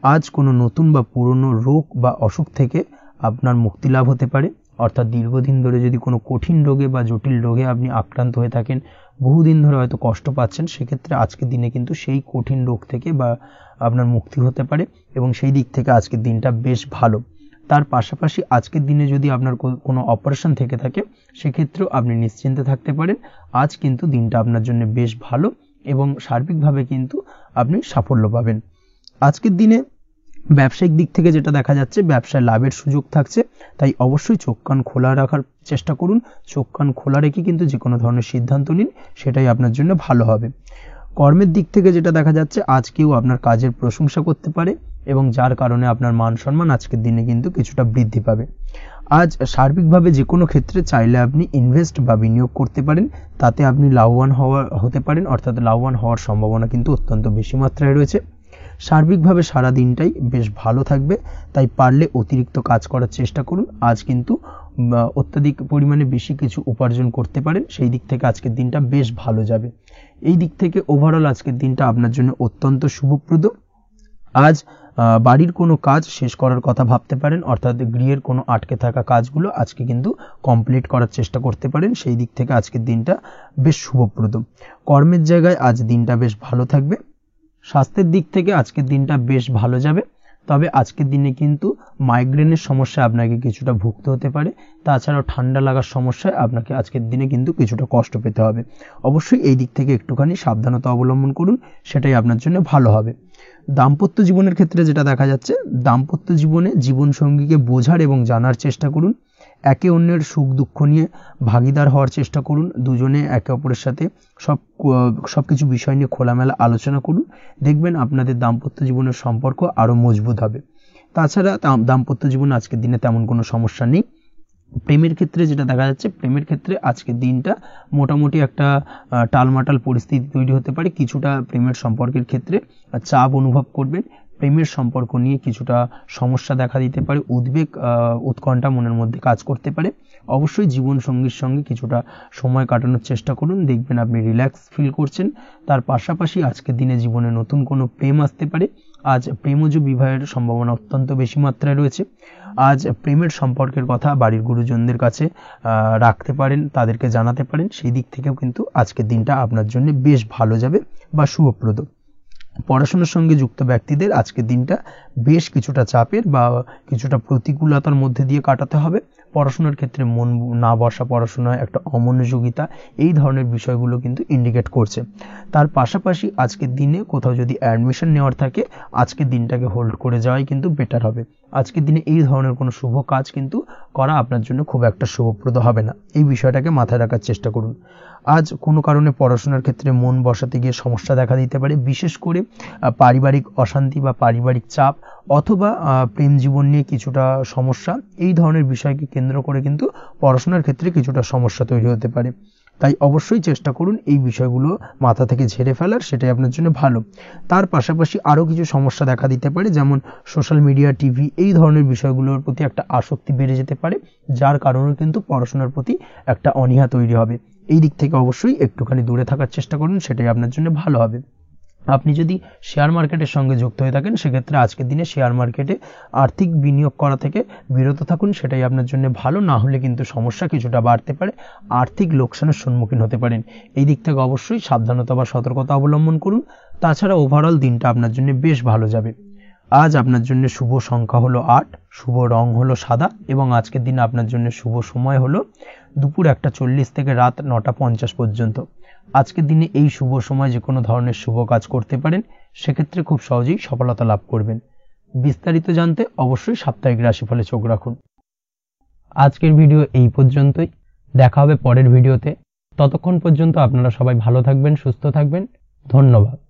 আজ কোনো নতুন বা পুরনো রোগ বা অসুখ থেকে আপনার মুক্তি লাভ হতে পারে। অর্থাৎ দীর্ঘদিন ধরে যদি কোনো কঠিন রোগে বা জটিল রোগে আপনি আক্রান্ত হয়ে থাকেন, বহুদিন ধরে হয়তো কষ্ট পাচ্ছেন, সেক্ষেত্রে আজকের দিনে কিন্তু সেই কঠিন রোগ থেকে বা আপনার মুক্তি হতে পারে, এবং সেই দিক থেকে আজকের দিনটা বেশ ভালো। তার পাশাপাশি আজকের দিনে যদি আপনার কোনো অপারেশন থেকে থাকে, সেক্ষেত্রেও আপনি নিশ্চিন্তে থাকতে পারেন। আজ কিন্তু দিনটা আপনার জন্য বেশ ভালো, এবং সার্বিকভাবে কিন্তু আপনি সাফল্য পাবেন। আজকের দিনে ব্যবসায়িক দিক থেকে যেটা দেখা যাচ্ছে, ব্যবসায় লাভের সুযোগ থাকছে, তাই অবশ্যই চোখ কান খোলা রাখার চেষ্টা করুন। চোখ কান খোলা রেখে কিন্তু যে কোনো ধরনের সিদ্ধান্ত নিন, সেটাই আপনার জন্য ভালো হবে। কর্মের দিক থেকে যেটা দেখা যাচ্ছে, আজ কেউ আপনার কাজের প্রশংসা করতে পারে, এবং যার কারণে আপনার মান সম্মান আজকের দিনে কিন্তু কিছুটা বৃদ্ধি পাবে। আজ সার্বিকভাবে যে কোনো ক্ষেত্রে চাইলে আপনি ইনভেস্ট বা বিনিয়োগ করতে পারেন, তাতে আপনি লাভবান হতে পারেন, অর্থাৎ লাভবান হওয়ার সম্ভাবনা কিন্তু অত্যন্ত বেশি মাত্রায় রয়েছে। সার্বিকভাবে সারা দিনটাই বেশ ভালো থাকবে, তাই পারলে অতিরিক্ত কাজ করার চেষ্টা করুন। আজ কিন্তু অত্যাধিক পরিমাণে বেশি কিছু উপার্জন করতে পারেন, সেই দিক থেকে আজকের দিনটা বেশ ভালো যাবে। এই দিক থেকে ওভারঅল আজকের দিনটা আপনার জন্য অত্যন্ত শুভপ্রদ। আজ বাড়ির কোনো কাজ শেষ করার কথা ভাবতে পারেন, অর্থাৎ গৃহের কোনো আটকে থাকা কাজগুলো আজকে কিন্তু কমপ্লিট করার চেষ্টা করতে পারেন। সেই দিক থেকে আজকের দিনটা বেশ শুভপ্রদ। কর্মের জায়গায় আজ দিনটা বেশ ভালো থাকবে। স্বাস্থ্যের দিক থেকে আজকের দিনটা বেশ ভালো যাবে, তবে আজকের দিনে কিন্তু মাইগ্রেনের সমস্যা আপনাকে কিছুটা ভুগতে হতে পারে। তাছাড়াও ঠান্ডা লাগার সমস্যায় আপনাকে আজকের দিনে কিন্তু কিছুটা কষ্ট পেতে হবে। অবশ্যই এই দিক থেকে একটুখানি সাবধানতা অবলম্বন করুন, সেটাই আপনার জন্য ভালো হবে। দাম্পত্য জীবনের ক্ষেত্রে যেটা দেখা যাচ্ছে, দাম্পত্য জীবনে জীবনসঙ্গীকে বোঝার এবং জানার চেষ্টা করুন। একে অন্যের সুখ দুঃখ নিয়ে ভাগিদার হওয়ার চেষ্টা করুন। দুজনে একে অপরের সাথে সবকিছু বিষয় নিয়ে খোলামেলা আলোচনা করুন। দেখবেন আপনাদের দাম্পত্য জীবনের সম্পর্ক আরো মজবুত হবে। তাছাড়া দাম্পত্য জীবনে আজকের দিনে তেমন কোনো সমস্যা নেই। প্রেমের ক্ষেত্রে যেটা দেখা যাচ্ছে, প্রেমের ক্ষেত্রে আজকের দিনটা মোটামুটি একটা টালমাটাল পরিস্থিতি তৈরি হতে পারে। কিছুটা প্রেমের সম্পর্কের ক্ষেত্রে চাপ অনুভব করবেন। প্রেমের সম্পর্ক নিয়ে কিছুটা সমস্যা দেখা দিতে পারে, উদ্বেগ উৎকণ্ঠা মনের মধ্যে কাজ করতে পারে। অবশ্যই জীবন সঙ্গীর সঙ্গে কিছুটা সময় কাটানোর চেষ্টা করুন, দেখবেন আপনি রিল্যাক্স ফিল করছেন। তার পাশাপাশি আজকের দিনে জীবনে নতুন কোনো প্রেম আসতে পারে। আজ প্রেমজ বিবাহের সম্ভাবনা অত্যন্ত বেশি মাত্রায় রয়েছে। আজ প্রেমের সম্পর্কের কথা বাড়ির গুরুজনদের কাছে রাখতে পারেন, তাদেরকে জানাতে পারেন। সেই দিক থেকেও কিন্তু আজকের দিনটা আপনার জন্য বেশ ভালো যাবে বা শুভপ্রদ। পড়াশোনার সঙ্গে যুক্ত ব্যক্তিদের আজকের দিনটা বেশ কিছুটা চাপের বা কিছুটা প্রতিকূলতার মধ্যে দিয়ে কাটাতে হবে। পড়াশোনার ক্ষেত্রে মন না বসা, পড়াশোনায় একটা অমনোযোগিতা, এই ধরনের বিষয়গুলো কিন্তু ইন্ডিকেট করছে। তার পাশাপাশি আজকের দিনে কোথাও যদি অ্যাডমিশন নেওয়ার থাকে, আজকের দিনটাকে হোল্ড করে যাওয়াই কিন্তু বেটার হবে। আজকের দিনে এই ধরনের কোনো শুভ কাজ কিন্তু করা আপনার জন্য খুব একটা শুভপ্রদ হবে না। এই বিষয়টাকে মাথায় রাখার চেষ্টা করুন। আজ কোনো কারণে পড়াশোনার ক্ষেত্রে মন বসাতে গিয়ে সমস্যা দেখা দিতে পারে, বিশেষ করে পারিবারিক অশান্তি বা পারিবারিক চাপ অথবা প্রেম জীবন নিয়ে কিছুটা সমস্যা, এই ধরনের বিষয়কে কেন্দ্র করে কিন্তু পড়াশোনার ক্ষেত্রে কিছুটা সমস্যা তৈরি হতে পারে। তাই অবশ্যই চেষ্টা করুন এই বিষয়গুলো মাথা থেকে ঝেড়ে ফেলার, সেটাই আপনার জন্য ভালো। তার পাশাপাশি আরও কিছু সমস্যা দেখা দিতে পারে, যেমন সোশ্যাল মিডিয়া, টিভি, এই ধরনের বিষয়গুলোর প্রতি একটা আসক্তি বেড়ে যেতে পারে, যার কারণে কিন্তু পড়াশোনার প্রতি একটা অনীহা তৈরি হবে। এই দিক থেকে অবশ্যই একটুখানি দূরে থাকার চেষ্টা করুন, সেটাই আপনার জন্য ভালো হবে। আপনি যদি শেয়ার মার্কেটের সঙ্গে যুক্ত হয়ে থাকেন, সেক্ষেত্রে আজকের দিনে শেয়ার মার্কেটে আর্থিক বিনিয়োগ করা থেকে বিরত থাকুন, সেটাই আপনার জন্য ভালো। না হলে কিন্তু সমস্যা কিছুটা বাড়তে পারে, আর্থিক লোকসানের সম্মুখীন হতে পারেন। এই দিক থেকে অবশ্যই সাবধানতা বা সতর্কতা অবলম্বন করুন। তাছাড়া ওভারঅল দিনটা আপনার জন্য বেশ ভালো যাবে। আজ আপনার জন্য শুভ সংখ্যা হলো 8, শুভ রং হলো সাদা, এবং আজকের দিন আপনার জন্য শুভ সময় হলো দুপুর 1:40 থেকে রাত 9:50 পর্যন্ত। আজকের দিনে এই শুভ সময় যে কোনো ধরনের শুভ কাজ করতে পারেন, সেক্ষেত্রে খুব সহজেই সফলতা লাভ করবেন। বিস্তারিত জানতে অবশ্যই সাপ্তাহিক রাশিফলে চোখ রাখুন। আজকের ভিডিও এই পর্যন্তই, দেখা হবে পরের ভিডিওতে। ততক্ষণ পর্যন্ত আপনারা সবাই ভালো থাকবেন, সুস্থ থাকবেন। ধন্যবাদ।